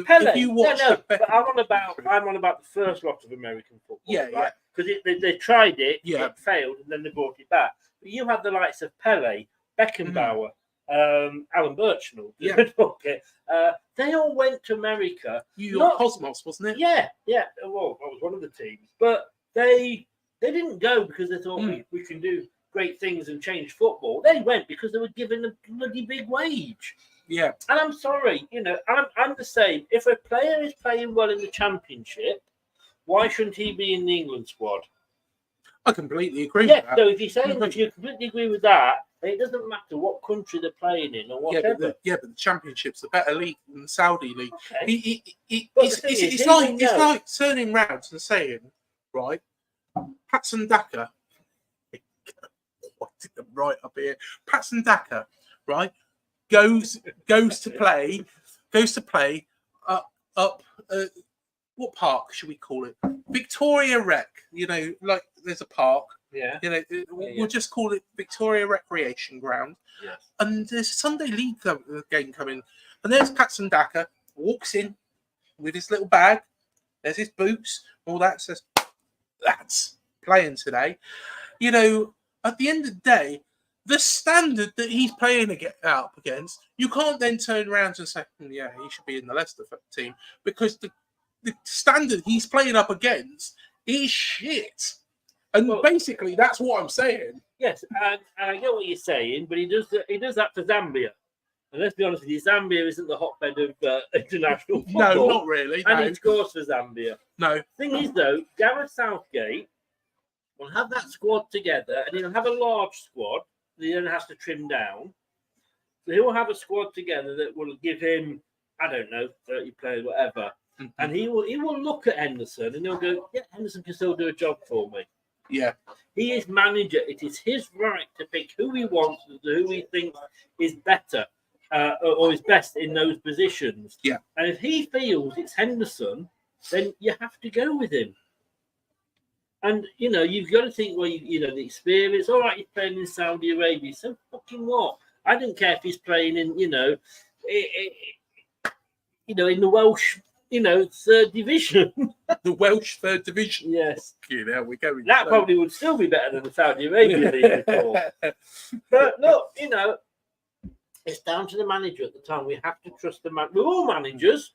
Pele, if you watch but I'm on about the first lot of American football. Yeah, right? Because they tried it, it failed, and then they brought it back. But you had the likes of Pele, Beckenbauer, Alan Birchnell. They all went to America. Cosmos, wasn't it? Yeah. Well, I was one of the teams, but they didn't go because they thought we can do great things and change football. They went because they were given a bloody big wage. Yeah, and I'm sorry, I'm the same. If a player is playing well in the Championship, why shouldn't he be in the England squad? I completely agree with that. So if you're saying that you completely agree with that, It doesn't matter what country they're playing in or whatever. But the Championship's a better league than the Saudi league. Okay. It's like turning round and saying, right, Patson Daka, right up here, Patson Daka, right, goes to play up. What park should we call it? Victoria Rec. You know, like there's a park. Yeah. You know, we'll just call it Victoria Recreation Ground. Yes. And there's a Sunday League game coming. And there's Patson Daka, walks in with his little bag. There's his boots, all that. Says, that's playing today. You know, at the end of the day, the standard that he's playing up against, you can't then turn around and say, yeah, he should be in the Leicester team. Because the standard he's playing up against is shit. And basically, that's what I'm saying. Yes, and I get what you're saying, but he does that for Zambia. And let's be honest with you, Zambia isn't the hotbed of international football. No, not really. And he scores for Zambia. No. Thing is, though, Gareth Southgate will have that squad together, and he'll have a large squad that he then has to trim down. So he'll have a squad together that will give him, I don't know, 30 players, whatever. Mm-hmm. And he will look at Henderson and he'll go, yeah, Henderson can still do a job for me. Yeah. He is manager. It is his right to pick who he wants, who he thinks is better or is best in those positions. Yeah. And if he feels it's Henderson, then you have to go with him. And, you know, you've got to think, well, you know, the experience. All right, he's playing in Saudi Arabia. So fucking what? I don't care if he's playing in, in the Welsh, third division. The Welsh third division. Yes. There we go. That probably would still be better than the Saudi Arabia league before. But look, it's down to the manager at the time. We have to trust the man. We're all managers.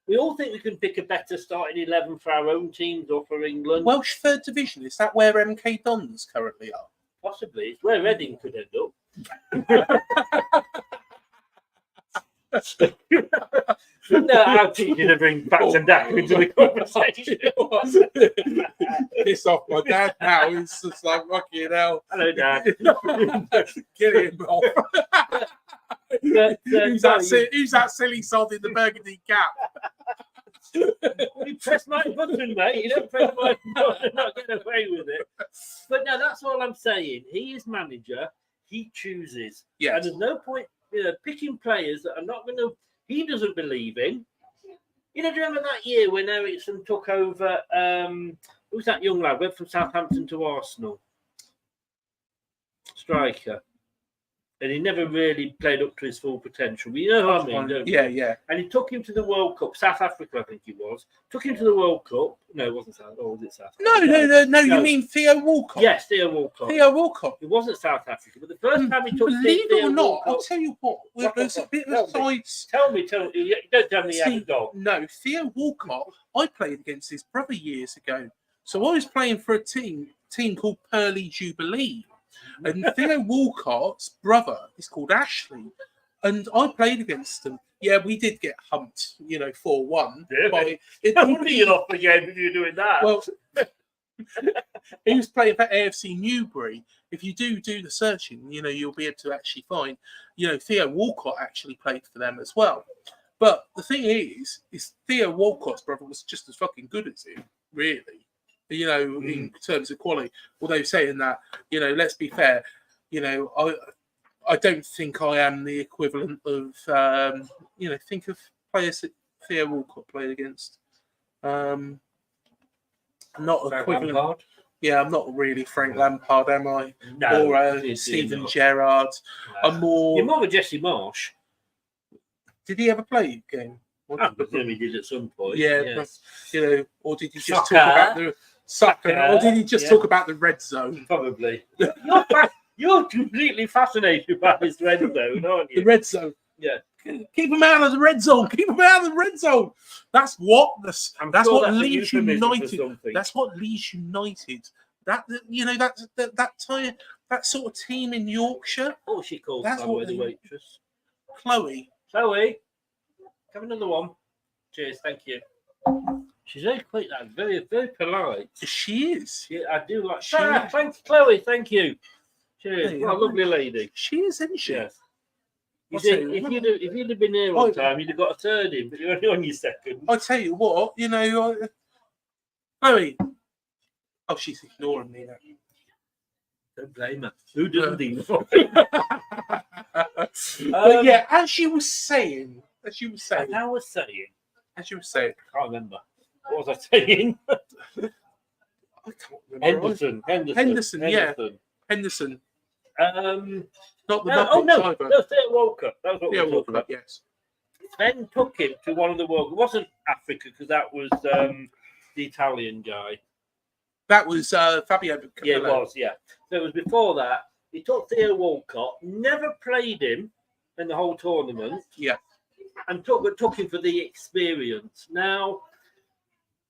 We all think we can pick a better starting 11 for our own teams or for England. Welsh third division, is that where MK Dons currently are? Possibly. It's where Reading could end up. No, I'm teaching to bring Patson Daka into the conversation. Piss off my dad now. He's just like, fucking hell. Hello, Dad. Get him off. Who's that silly sod in the burgundy cap? You press my button, mate. You don't press my button, not get away with it. But no, that's all I'm saying. He is manager. He chooses. Yes. And there's no point picking players that are not going to. He doesn't believe in. Do you remember that year when Ericsson took over? Who's that young lad? Went from Southampton to Arsenal. Striker. And he never really played up to his full potential. But you know what I mean, don't you? Yeah. And he took him to the World Cup. South Africa, I think he was. Took him to the World Cup. No, it wasn't South Africa. Or was it South Africa? No. You mean Theo Walcott? Yes, Theo Walcott. Theo Walcott. It wasn't South Africa. But the first time he took Believe Theo it or not, Walcott, I'll tell you what. There's a bit of sides. Tell me. Don't tell me he had a dog. No, Theo Walcott, I played against his brother years ago. So I was playing for a team called Pearly Jubilee. And Theo Walcott's brother is called Ashley. And I played against them. Yeah, we did get humped, 4-1. How would you off the game if you're doing that? Well, he was playing for AFC Newbury. If you do the searching, you'll be able to actually find, Theo Walcott actually played for them as well. But the thing is Theo Walcott's brother was just as fucking good as him, really. In terms of quality. Although saying that, let's be fair, I don't think I am the equivalent of, think of players that Theo Walcott played against. I'm not Frank equivalent. Lampard? Yeah, I'm not really Frank Lampard, am I? No. Or Steven Gerrard. No. I'm more. You're more of a Jesse Marsh. Did he ever play a game? I presume he did at some point. Yeah, yes. or did he just talk about the soccer, or did he just talk about the red zone? Probably. You're completely fascinated by this red zone, aren't you? The red zone. Yeah. Keep him out of the red zone. Keep him out of the red zone. That's what Leeds United. That's what Leeds United. That sort of team in Yorkshire. What was she called? That's what the waitress. Chloe. Have another one. Cheers. Thank you. She's very quick. That very, very polite. She is. Yeah, I do like. Thanks, Chloe. Thank you. Cheers. What a lovely lady. She is, isn't she? Yes. You see, if you'd have been here on time, you'd have got a third in, but you're only on your second. I tell you what, you know, Chloe. Oh, she's ignoring me now. Don't blame her. Who doesn't even? But yeah, as you were saying, I can't remember. What was I saying? I can't remember. Henderson. Henderson. Not the Muppets either. No, Theo Walker. That was what we were talking about. Yes. Sven took him to one of the World. It wasn't Africa because that was the Italian guy. That was Fabio Capello. Yeah, it was. Yeah. So it was before that. He took Theo Walcott. Never played him in the whole tournament. Yeah. And took him for the experience. Now,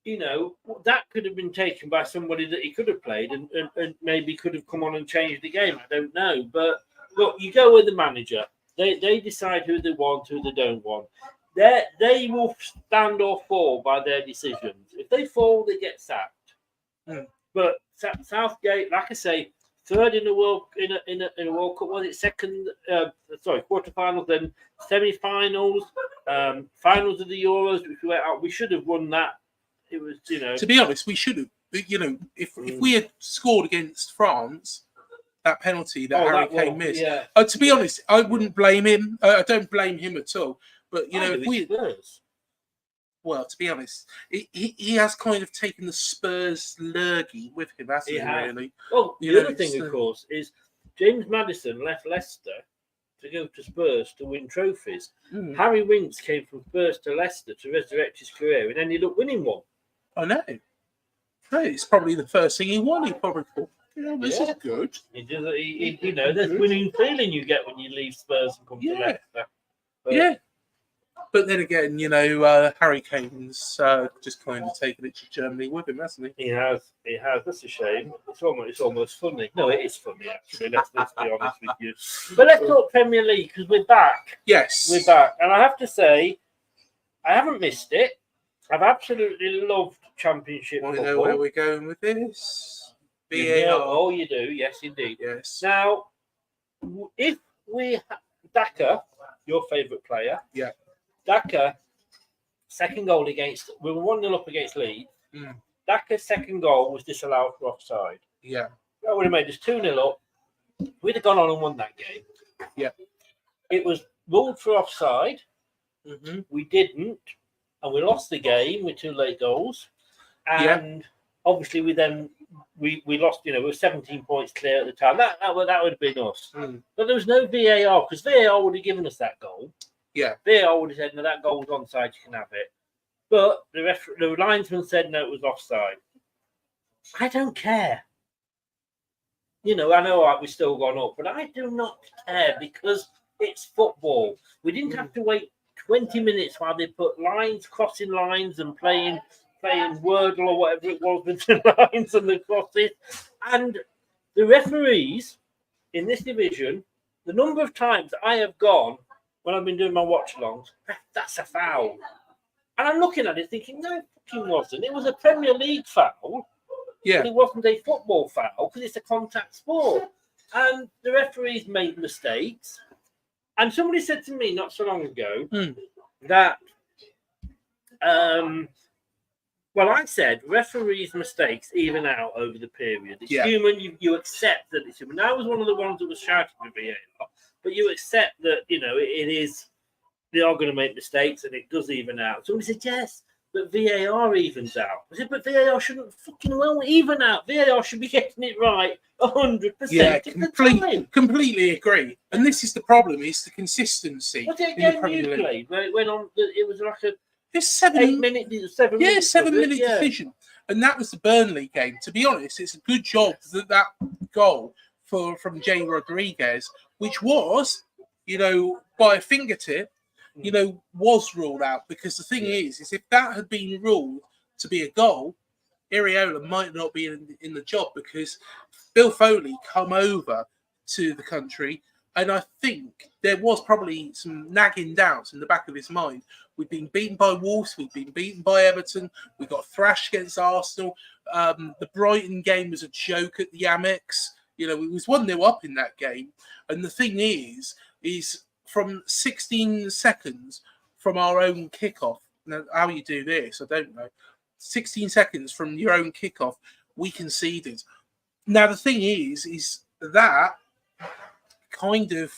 you know, that could have been taken by somebody that he could have played and maybe could have come on and changed the game. I don't know. But look, you go with the manager. They decide who they want, who they don't want. They will stand or fall by their decisions. If they fall, they get sacked. But Southgate, like I say, third in the world in a World Cup. Was it second? Quarterfinals, then semi-finals, finals of the Euros, which we went out. We should have won that. It was, you know. To be honest, we should have. You know, if we had scored against France, that penalty that Harry Kane missed. Yeah. To be honest, I wouldn't blame him. I don't blame him at all. But you know, if we. Well, to be honest, he has kind of taken the Spurs lurgy with him, hasn't he? Really? Well, the other thing, of course, is James Maddison left Leicester to go to Spurs to win trophies. Harry Winks came from Spurs to Leicester to resurrect his career and ended up winning one. I know. It's probably the first thing he won. He probably thought, this is good. You know, there's winning feeling you get when you leave Spurs and come to Leicester. But, but then again, you know, Harry Kane's just kind of taken it to Germany with him, hasn't he? He has. That's a shame. It's almost funny. No, it is funny, actually. Let's be honest with you. But let's talk Premier League, because we're back. Yes. We're back. And I have to say, I haven't missed it. I've absolutely loved Championship football. I know where we're going with this. VAR. Oh, you do? Yes, indeed. Yes. Now, if we... Daka, your favourite player. Yeah. Daka, second goal against... We were 1-0 up against Leeds. Daka's second goal was disallowed for offside. Yeah. That would have made us 2-0 up. We'd have gone on and won that game. Yeah. It was ruled for offside. We didn't. And we lost the game with 2 late goals. And obviously we lost, you know, we were 17 points clear at the time. That would have been us. But there was no VAR, because VAR would have given us that goal. Yeah. VAR would have said, no, that goal was onside, you can have it. But the linesman said, no, it was offside. I don't care. You know, I know we've still gone up, but I do not care, because it's football. We didn't have to wait 20 minutes while they put lines, crossing lines, and playing Wordle or whatever it was with the lines and the crosses. And the referees in this division, the number of times I have gone when I've been doing my watch-alongs, that's a foul. And I'm looking at it thinking, no, it fucking wasn't. It was a Premier League foul. Yeah. But it wasn't a football foul because it's a contact sport. And the referees made mistakes. And somebody said to me not so long ago that, well, I said referees' mistakes even out over the period. It's human. You accept that it's human. I was one of the ones that was shouting for VAR, but you accept that, you know, it is, they are going to make mistakes and it does even out. Somebody said, yes, but VAR evens out. I said, but VAR shouldn't fucking well even out. VAR should be getting it right 100%. Completely agree. And this is the problem, is the consistency. What's it again you played? Where it went on, it was like a... It's 7 minute decision. And that was the Burnley game. To be honest, it's a good job that goal from Jay Rodriguez, which was, you know, by a fingertip, you know, was ruled out. Because the thing is if that had been ruled to be a goal, Iriola might not be in the job, because Bill Foley come over to the country, and I think there was probably some nagging doubts in the back of his mind. We've been beaten by Wolves, we've been beaten by Everton, we got thrashed against Arsenal. The Brighton game was a joke at the Amex. You know, we was 1-0 up in that game. And the thing is from 16 seconds from our own kickoff. Now, how you do this, I don't know. 16 seconds from your own kickoff, we conceded. Now, the thing is that kind of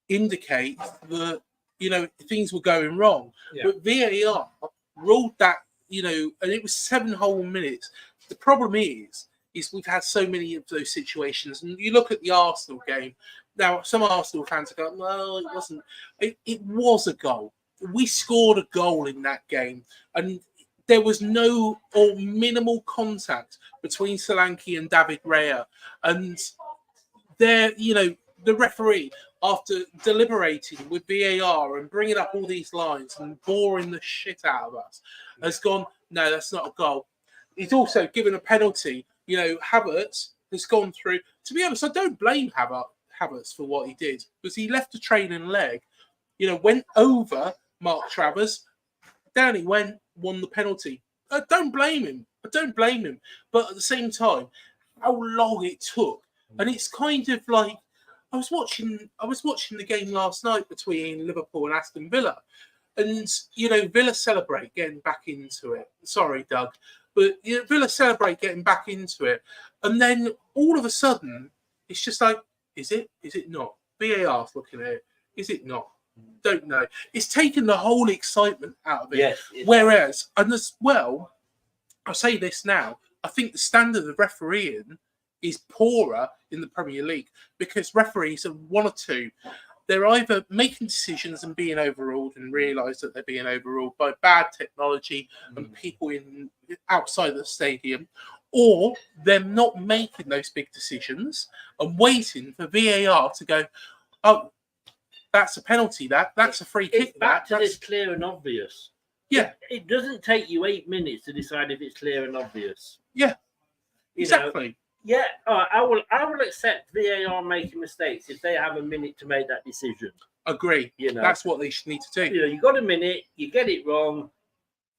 indicates that, you know, things were going wrong. Yeah. But VAR ruled that, you know, and it was 7 whole minutes. The problem is we've had so many of those situations. And you look at the Arsenal game. Now, some Arsenal fans are going, well, it wasn't. It was a goal. We scored a goal in that game. And there was no or minimal contact between Solanke and David Raya. And there, you know, the referee, after deliberating with VAR and bringing up all these lines and boring the shit out of us, has gone, no, that's not a goal. He's also given a penalty. You know, Havertz has gone through. To be honest, I don't blame Havertz for what he did, because he left a training leg, you know, went over Mark Travers, down he went, won the penalty. I don't blame him. But at the same time, how long it took. And it's kind of like, I was watching the game last night between Liverpool and Aston Villa, and you know, Villa celebrate getting back into it. Sorry, Doug, but you know, Villa celebrate getting back into it, and then all of a sudden, it's just like, is it? Is it not? VAR's looking at it. Is it not? Don't know. It's taken the whole excitement out of it. Yes, whereas, and as well, I'll say this now, I think the standard of refereeing is poorer in the Premier League, because referees are one or two. They're either making decisions and being overruled and realise that they're being overruled by bad technology and people outside the stadium, or they're not making those big decisions and waiting for VAR to go, oh, that's a penalty, that's a free kick. It's back to this clear and obvious. Yeah. It doesn't take you 8 minutes to decide if it's clear and obvious. Yeah, exactly. Yeah, I will accept VAR making mistakes if they have a minute to make that decision. Agree. You know, that's what they should need to do. You know, you got a minute, you get it wrong,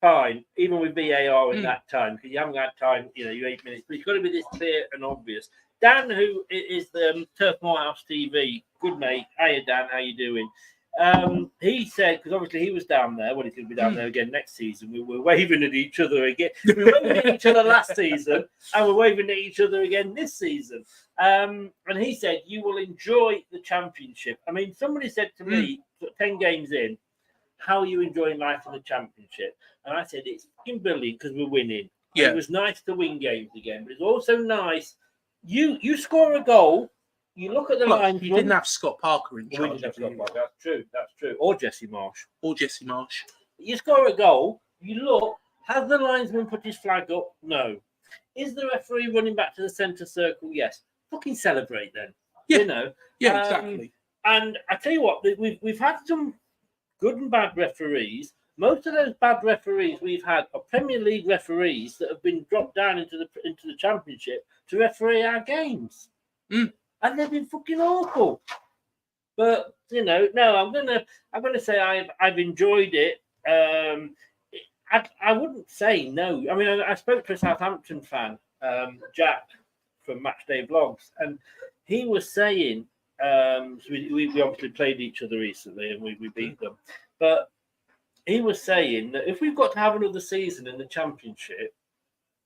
fine. Even with VAR in that time, because you haven't had time. You know, you 8 minutes, but it's got to be this clear and obvious. Dan, who is the Turf Morehouse TV, good mate. Hiya, Dan. How you doing? He said, because obviously he was down there. Well, he's going to be down there again next season. We were waving at each other again. We were waving at each other last season, and we're waving at each other again this season. And he said, you will enjoy the championship. I mean, somebody said to me, 10 games in, how are you enjoying life in the championship? And I said, it's fucking brilliant because we're winning. Yeah. And it was nice to win games again, but it's also nice. You score a goal. You look at the line. You didn't have Scott Parker in charge. We didn't have Scott Parker. That's true. Or Jesse Marsh. You score a goal. You look. Has the linesman put his flag up? No. Is the referee running back to the centre circle? Yes. Fucking celebrate then. Yeah. You know. Yeah, exactly. And I tell you what, we've had some good and bad referees. Most of those bad referees we've had are Premier League referees that have been dropped down into the Championship to referee our games. And they've been fucking awful. But you know, no, I'm gonna say I've enjoyed it. I wouldn't say no. I mean, I spoke to a Southampton fan, Jack from Matchday Vlogs, and he was saying, so we obviously played each other recently and we beat them, but he was saying that if we've got to have another season in the Championship,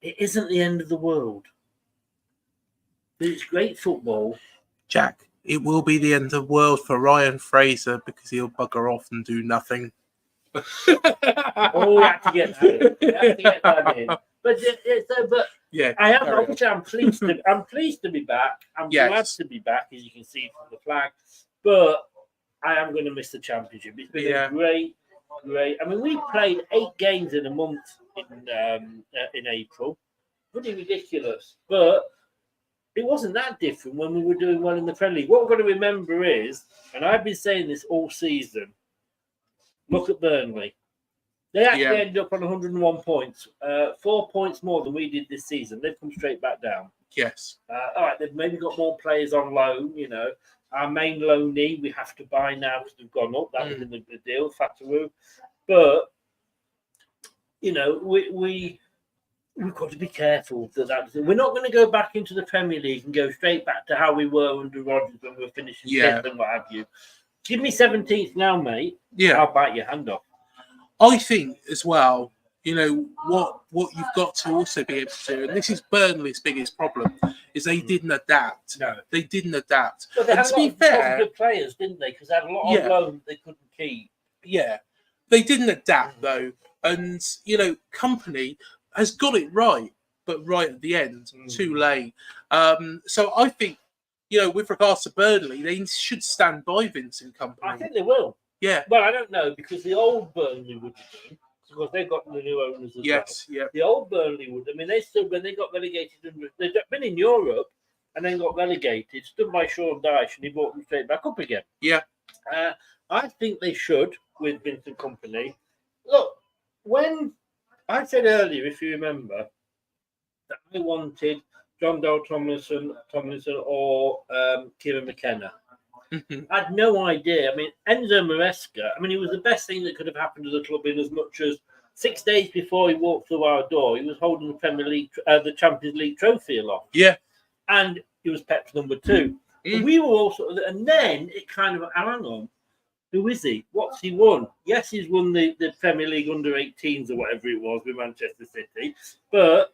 it isn't the end of the world. It's great football. Jack, it will be the end of the world for Ryan Fraser because he'll bugger off and do nothing. Oh, we have to get that in. But yeah, I am obviously I'm pleased to be back. I'm glad to be back, as you can see from the flag. But I am going to miss the Championship. It's been a great. I mean, we played 8 games in a month in April. Pretty ridiculous, but it wasn't that different when we were doing well in the Premier League. What we're going to remember is, and I've been saying this all season, look at Burnley. They actually ended up on 101 points, 4 points more than we did this season. They've come straight back down. Yes. All right, they've maybe got more players on loan. You know, our main loanee we have to buy now because they've gone up. That was in the deal, Fatawu. But you know, we've got to be careful that we're not going to go back into the Premier League and go straight back to how we were under Rodgers when we were finishing fifth and what have you. Give me 17th now, mate. Yeah, I'll bite your hand off. I think as well, you know, what you've got to also be able to do, and this is Burnley's biggest problem, is they didn't adapt. No, they didn't adapt. But they had a lot of good players, didn't they? Because they had a lot of loans they couldn't keep. Yeah, they didn't adapt though, and you know, Company has got it right, but right at the end, too late. So I think, you know, with regards to Burnley, they should stand by Vincent Company. I think they will. Yeah. Well, I don't know, because the old Burnley would have done, because they've got the new owners as well. Yeah. The old Burnley would. I mean, they still, when they got relegated, they've been in Europe and then got relegated, stood by Sean Dyche, and he brought them straight back up again. Yeah. I think they should with Vincent Company. Look, when I said earlier, if you remember, that I wanted John Dale Tomlinson or Kieran McKenna. I had no idea. I mean, Enzo Maresca, I mean, he was the best thing that could have happened to the club in as much as 6 days before he walked through our door, he was holding the Premier League, the Champions League trophy aloft. Yeah. And he was Pep's number 2. And we were also, and then it kind of, hang on, who is he? What's he won? Yes, he's won the Premier League under-18s or whatever it was with Manchester City, but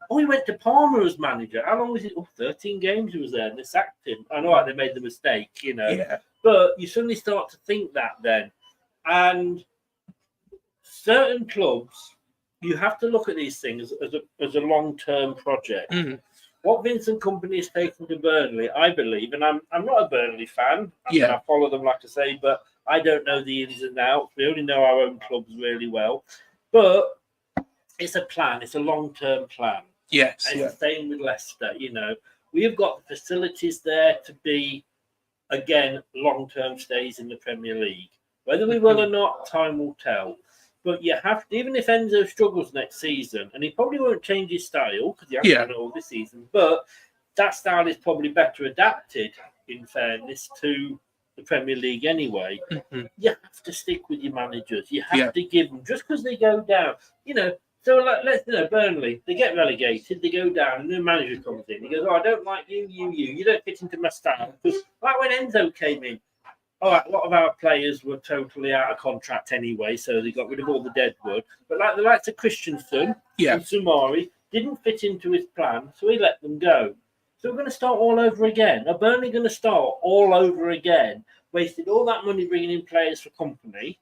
he went to Parma as manager. How long was it? 13 games he was there, and they sacked him. I know they made the mistake, you know. Yeah. But you suddenly start to think that then. And certain clubs, you have to look at these things as a long-term project. What Vincent Company has taken to Burnley, I believe, and I'm not a Burnley fan. I follow them, like I say, but I don't know the ins and outs. We only know our own clubs really well. But it's a plan. It's a long-term plan. Yes. And it's the same with Leicester. You know, we have got the facilities there to be, again, long-term stays in the Premier League. Whether we will or not, time will tell. But you have to, even if Enzo struggles next season, and he probably won't change his style because he hasn't done it all this season, but that style is probably better adapted, in fairness, to the Premier League anyway. You have to stick with your managers. You have to give them, just because they go down, you know. So let's, you know, Burnley, they get relegated, they go down, and the new manager comes in. He goes, I don't like you. You don't fit into my style. Because like when Enzo came in, all right, a lot of our players were totally out of contract anyway, so they got rid of all the deadwood. But like the likes of Christensen and Sumari didn't fit into his plan, so he let them go. So we're going to start all over again. Are Burnley going to start all over again? Wasted all that money bringing in players for Company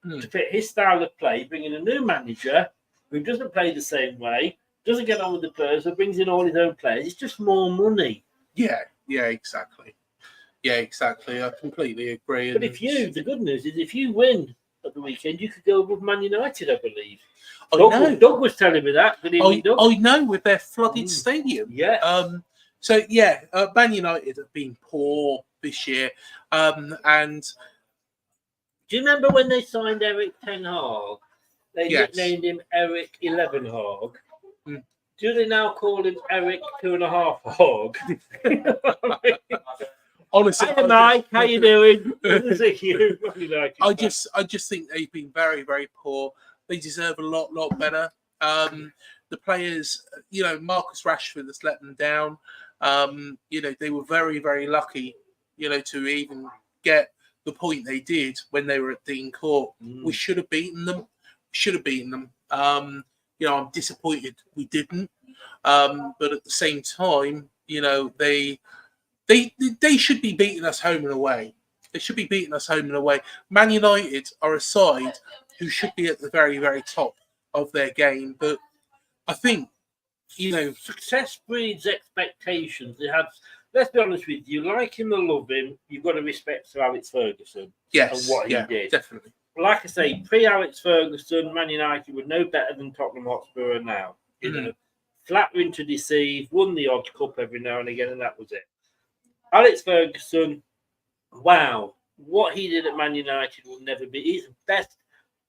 to fit his style of play, bringing a new manager who doesn't play the same way, doesn't get on with the players, so brings in all his own players. It's just more money. Yeah, exactly. Yeah, exactly. I completely agree. But the good news is, if you win at the weekend, you could go with Man United, I believe. Doug was telling me that. I know, with their flooded stadium. Yeah. Man United have been poor this year. And do you remember when they signed Eric Ten Hag? They nicknamed him Eric 11 Hog. Do they now call him Eric 2.5 Hog? Honestly, hi Mike, how you doing? I just think they've been very, very poor. They deserve a lot better. The players, you know, Marcus Rashford has let them down. You know, they were very, very lucky, you know, to even get the point they did when they were at Dean Court. We should have beaten them. You know, I'm disappointed we didn't. But at the same time, you know, they should be beating us home and away. They should be beating us home and away. Man United are a side who should be at the very, very top of their game. But I think, you know, success breeds expectations. Let's be honest with you, like him or love him, you've got to respect Sir Alex Ferguson and what he did. Definitely. Like I say, pre-Alex Ferguson, Man United were no better than Tottenham Hotspur are now. You know, flattering to deceive, won the odd cup every now and again, and that was it. Alex Ferguson, wow, what he did at Man United will never be. He's the best,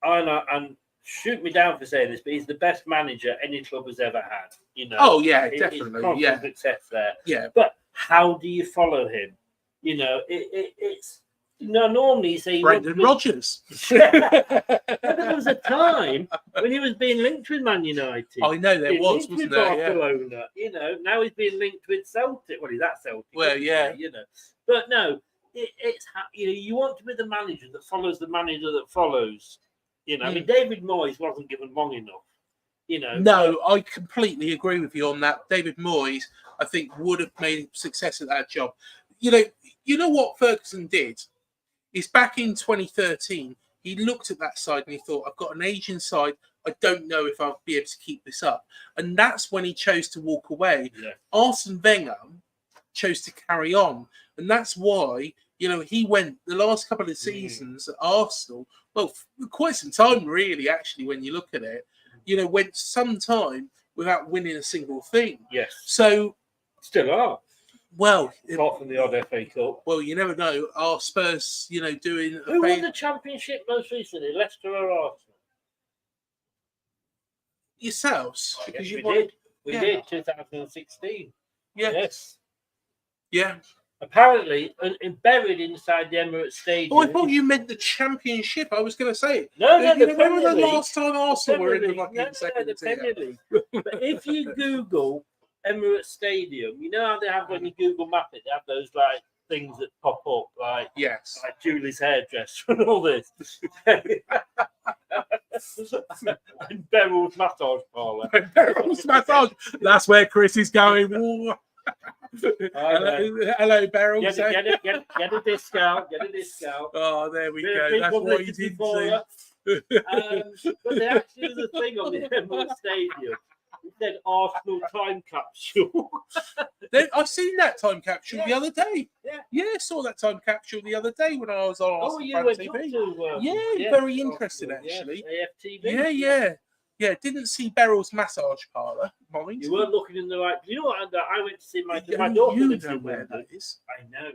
and shoot me down for saying this, but he's the best manager any club has ever had. You know. Oh yeah, definitely. Success there. Yeah. But how do you follow him? You know, it's No, normally you say Brendan Rodgers. There was a time when he was being linked with Man United. I know there was, wasn't there? Barcelona. You know, now he's being linked with Celtic. Well, he's at Celtic. Well, yeah. You know, but no, it's you know, you want to be the manager that follows the manager that follows. You know, I mean, David Moyes wasn't given long enough. You know, no, I completely agree with you on that. David Moyes, I think, would have made success at that job. You know what Ferguson did is back in 2013, he looked at that side and he thought, I've got an aging side. I don't know if I'll be able to keep this up. And that's when he chose to walk away. Yeah. Arsene Wenger chose to carry on. And that's why, you know, he went the last couple of seasons at Arsenal, well, quite some time, really, actually, when you look at it, you know, went some time without winning a single thing. Yes. So, still are. Well, apart from the odd FA Cup. Well, you never know. Are Spurs, you know, doing... Who won the Championship most recently, Leicester or Arsenal? Yourselves. Because we did. We did, 2016. Yeah. Yes. Yeah. Apparently, buried inside the Emirates Stadium. Oh, I thought you meant the Championship. I was going to say. No, when was the last time Arsenal were in the second tier? Premier League. But if you Google Emirates Stadium, you know how they have when you Google Map it, they have those like things that pop up, like like Julie's hairdresser and all this, and Beryl's massage parlour. Beryl's massage. That's where Chris is going. Hello, Beryl. Get a discount. Get a discount. Oh, there we go. That's what you did do. But there actually was a thing on the Emirates Stadium. It said Arsenal time capsule. I've seen that time capsule the other day. Yeah, I saw that time capsule the other day when I was on Arsenal TV. Very interesting actually. LTiDtv. Yeah, didn't see Beryl's massage parlour. Mind. You weren't looking in the right. You know what? I went to see my daughter. You know where that is. I know,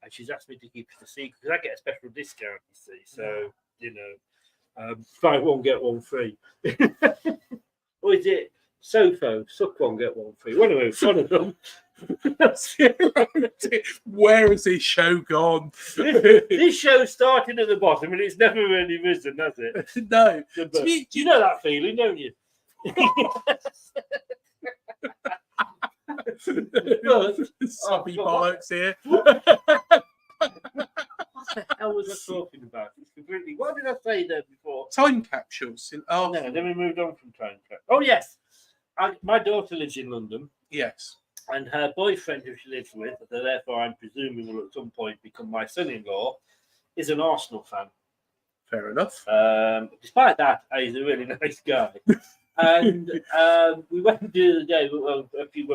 and she's asked me to keep it a secret because I get a special discount. You see, so you know, buy one get one free. Or is it Sofo? Suck one get one free. One of them. Where has this show gone? This show started at the bottom and it's never really risen, has it? No. Do you know that feeling, don't you? Soppy bollocks here. What the hell was I talking about? Completely. What did I say there before? Time capsules. No, then we moved on from time capsules. Oh yes, my daughter lives in London. Yes. And her boyfriend, who she lives with, therefore I'm presuming will at some point become my son-in-law, is an Arsenal fan. Fair enough. Despite that, he's a really nice guy. And we went the other day, we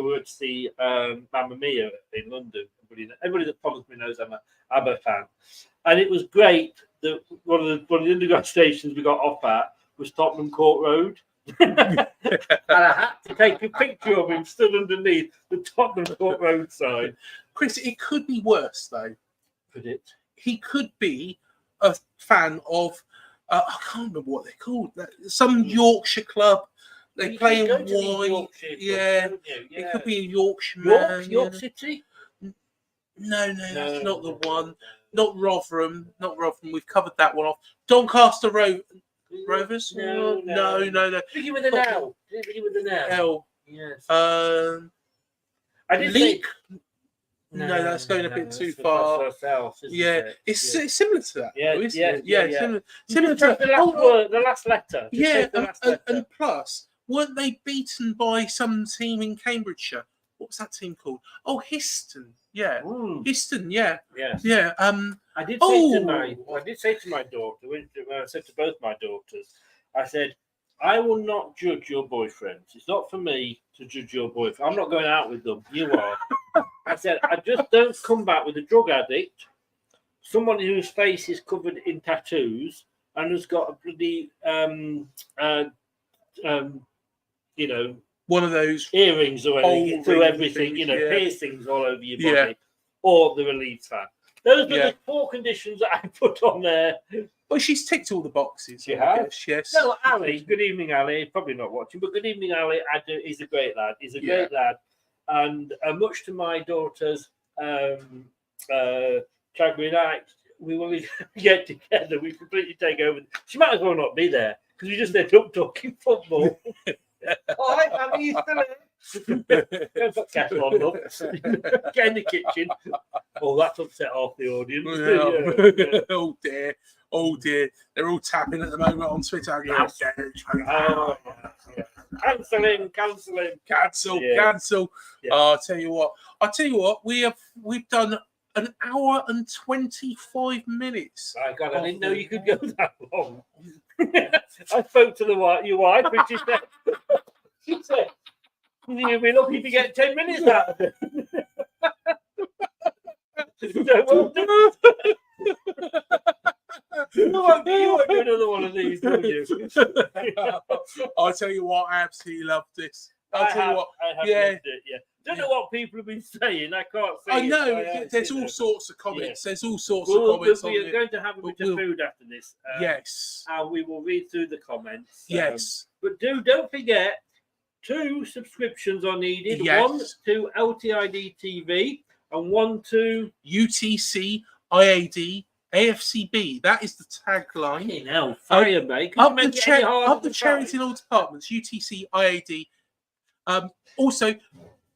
were to see Mamma Mia in London. Everybody that follows me knows I'm an ABBA fan. And it was great that one of the underground stations we got off at was Tottenham Court Road. And I had to take a picture of him stood underneath the Tottenham Court Road sign. Chris, it could be worse though. Could it? He could be a fan of I can't remember what they're called. Some Yorkshire club. They play in Wye. Yeah, it could be a Yorkshire man. York City? No, that's not the one. Not Rotherham. We've covered that one off. Doncaster Rovers? No. Begin with an L. Begin with an L. Yes. I did Leak. No, that's going a bit too far. It's similar to that. Yeah. Similar to the last letter. And plus, weren't they beaten by some team in Cambridgeshire? What was that team called? Oh, Histon. Yeah, Histon. Yeah. I did say to my daughter. I said to both my daughters, I said, I will not judge your boyfriends. It's not for me to judge your boyfriend. I'm not going out with them. You are. I said, I just don't come back with a drug addict, someone whose face is covered in tattoos and has got a bloody, one of those earrings or anything through everything, piercings all over your body, or the Leeds fan. Those are the 4 conditions that I put on there. Well, she's ticked all the boxes. She has. Yes. No, Ali. Good evening, Ali. Probably not watching, but good evening, Ali. He's a great lad. He's a great lad, and much to my daughter's chagrin, we when we get together, we completely take over. She might as well not be there because we just end up talking football. All right, Abby, you still here? Go put kettle on, love. Get in the kitchen. Oh, that's upset half the audience. Yeah. Oh dear. Oh dear. They're all tapping at the moment on Twitter. Yes. Oh, yeah. Cancel him. Cancel. Yeah. I'll tell you what. We've done an hour and 25 minutes. My God, I didn't know you could go that long. I spoke to your wife, and she said, you'll be lucky to get 10 minutes out of it. So, well done. You won't do another one of these, will you? I'll tell you what, I absolutely love this. I have loved it, yeah. Don't know what people have been saying. I can't say. I know. There's all sorts of comments. Yeah. There's all sorts of comments. We are going to have a bit of food after this. Yes. And we will read through the comments. Yes. But don't forget, 2 subscriptions are needed. Yes. 1 to LTiDtv and 1 to UTC, IAD, AFCB. That is the tagline. Hell, fire, mate. Up the cherries in all departments. UTC, IAD. Also,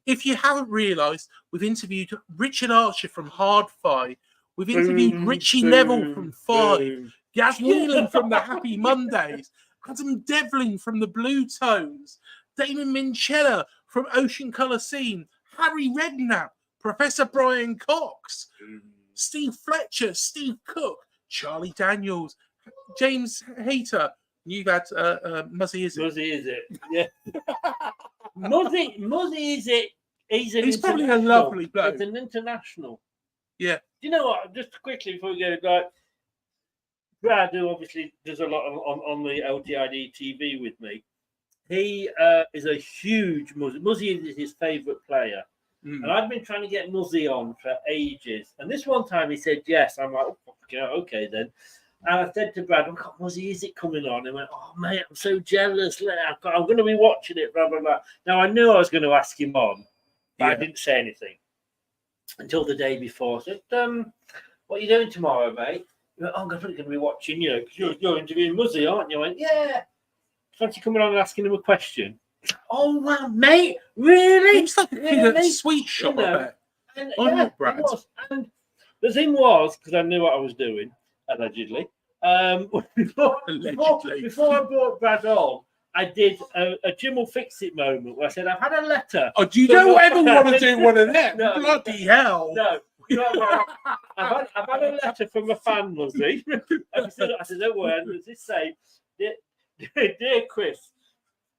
if you haven't realised, we've interviewed Richard Archer from Hard Five. We've interviewed Richie Neville from Five. Gaz Whelan from the Happy Mondays. Adam Devlin from the Blue Tones. Damon Minchella from Ocean Colour Scene. Harry Redknapp. Professor Brian Cox. Steve Fletcher. Steve Cook. Charlie Daniels. James Hayter. You've had Muzzy Is It? Muzzy Is It? Yeah. Muzzy Is It? He's probably a lovely bloke. It's an international. Yeah. Do you know what? Just quickly before we go, like Brad, who obviously does a lot on the LTiDtv with me, he is a huge Muzzy. Muzzy is his favourite player. And I've been trying to get Muzzy on for ages. And this one time he said yes. I'm like, okay then. And I said to Brad, Muzzy, is it coming on? And he went, oh, mate, I'm so jealous. I'm going to be watching it, blah, blah, blah. Now, I knew I was going to ask him on, but I didn't say anything until the day before. I said, what are you doing tomorrow, mate? He went, I'm going to be watching you, because you're interviewing Muzzy, aren't you? I went, yeah. Fancy coming on and asking him a question? Oh, wow, mate, really? It's like a kid at a sweet shop, I bet. And, Brad. It was. And the thing was, because I knew what I was doing, allegedly. Before I brought Brad on, I did a Jim will fix it moment where I said, I've had a letter. Oh, do you don't ever want to do one of them? No, bloody hell. No. I've had a letter from a fan, Muzzy. I said, don't worry, and does this say, Dear Chris,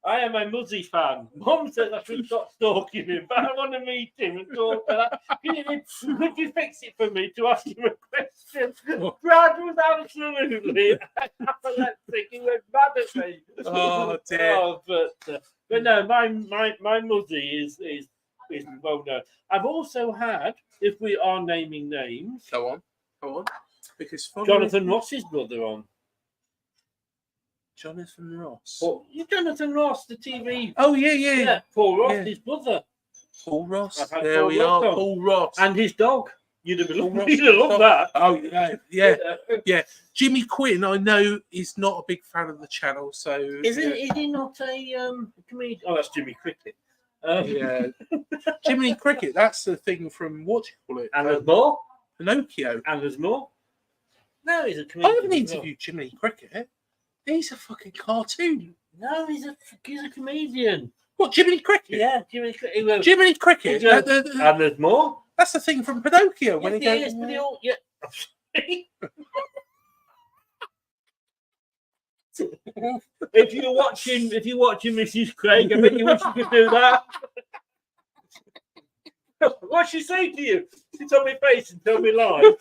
I am a Muzzy fan. Mum says I should stop stalking him, but I want to meet him and talk to that. Could you fix it for me to ask him a question? Brad was absolutely apoplectic. He went mad at me. Oh dear. Oh, but no, my Muzzy is well known. I've also had, if we are naming names, go on, because Jonathan Ross's brother on. Jonathan Ross. Jonathan Ross, the TV. Oh, yeah. Paul Ross, his brother. Paul Ross. There we are, Paul Ross. And his dog. You'd have loved that. Oh, yeah. Jimmy Quinn, I know, is not a big fan of the channel, so... Is he not a comedian? Oh, that's Jimmy Cricket. Yeah. Jiminy Cricket, that's the thing from, what do you call it? And there's more? Pinocchio. And there's more? No, he's a comedian. I haven't interviewed Jiminy Cricket. He's a fucking cartoon. No, he's a comedian. What, Jiminy Cricket? Yeah, Jiminy Cricket. Jiminy Cricket. And there's more. That's the thing from Pinocchio. When he goes. Yes, but if you're watching Mrs. Craig, I bet you wish you could do that. What'd she say to you? She told me face and tell me lies.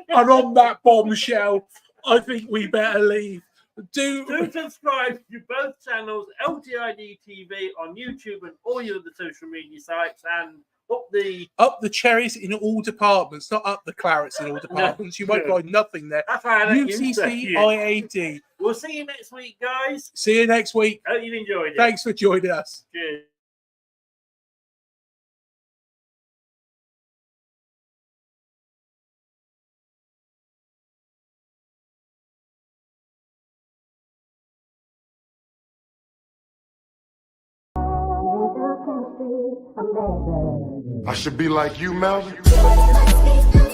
And on that bombshell, I think we better leave. Do subscribe to both channels, LTiDtv on YouTube and all your other social media sites, and up the cherries in all departments, not up the clarets in all departments. You won't find nothing there. That's why UTC IAD. We'll see you next week, guys. See you next week. Hope you've enjoyed it. Thanks for joining us. Cheers. I should be like you, Melvin.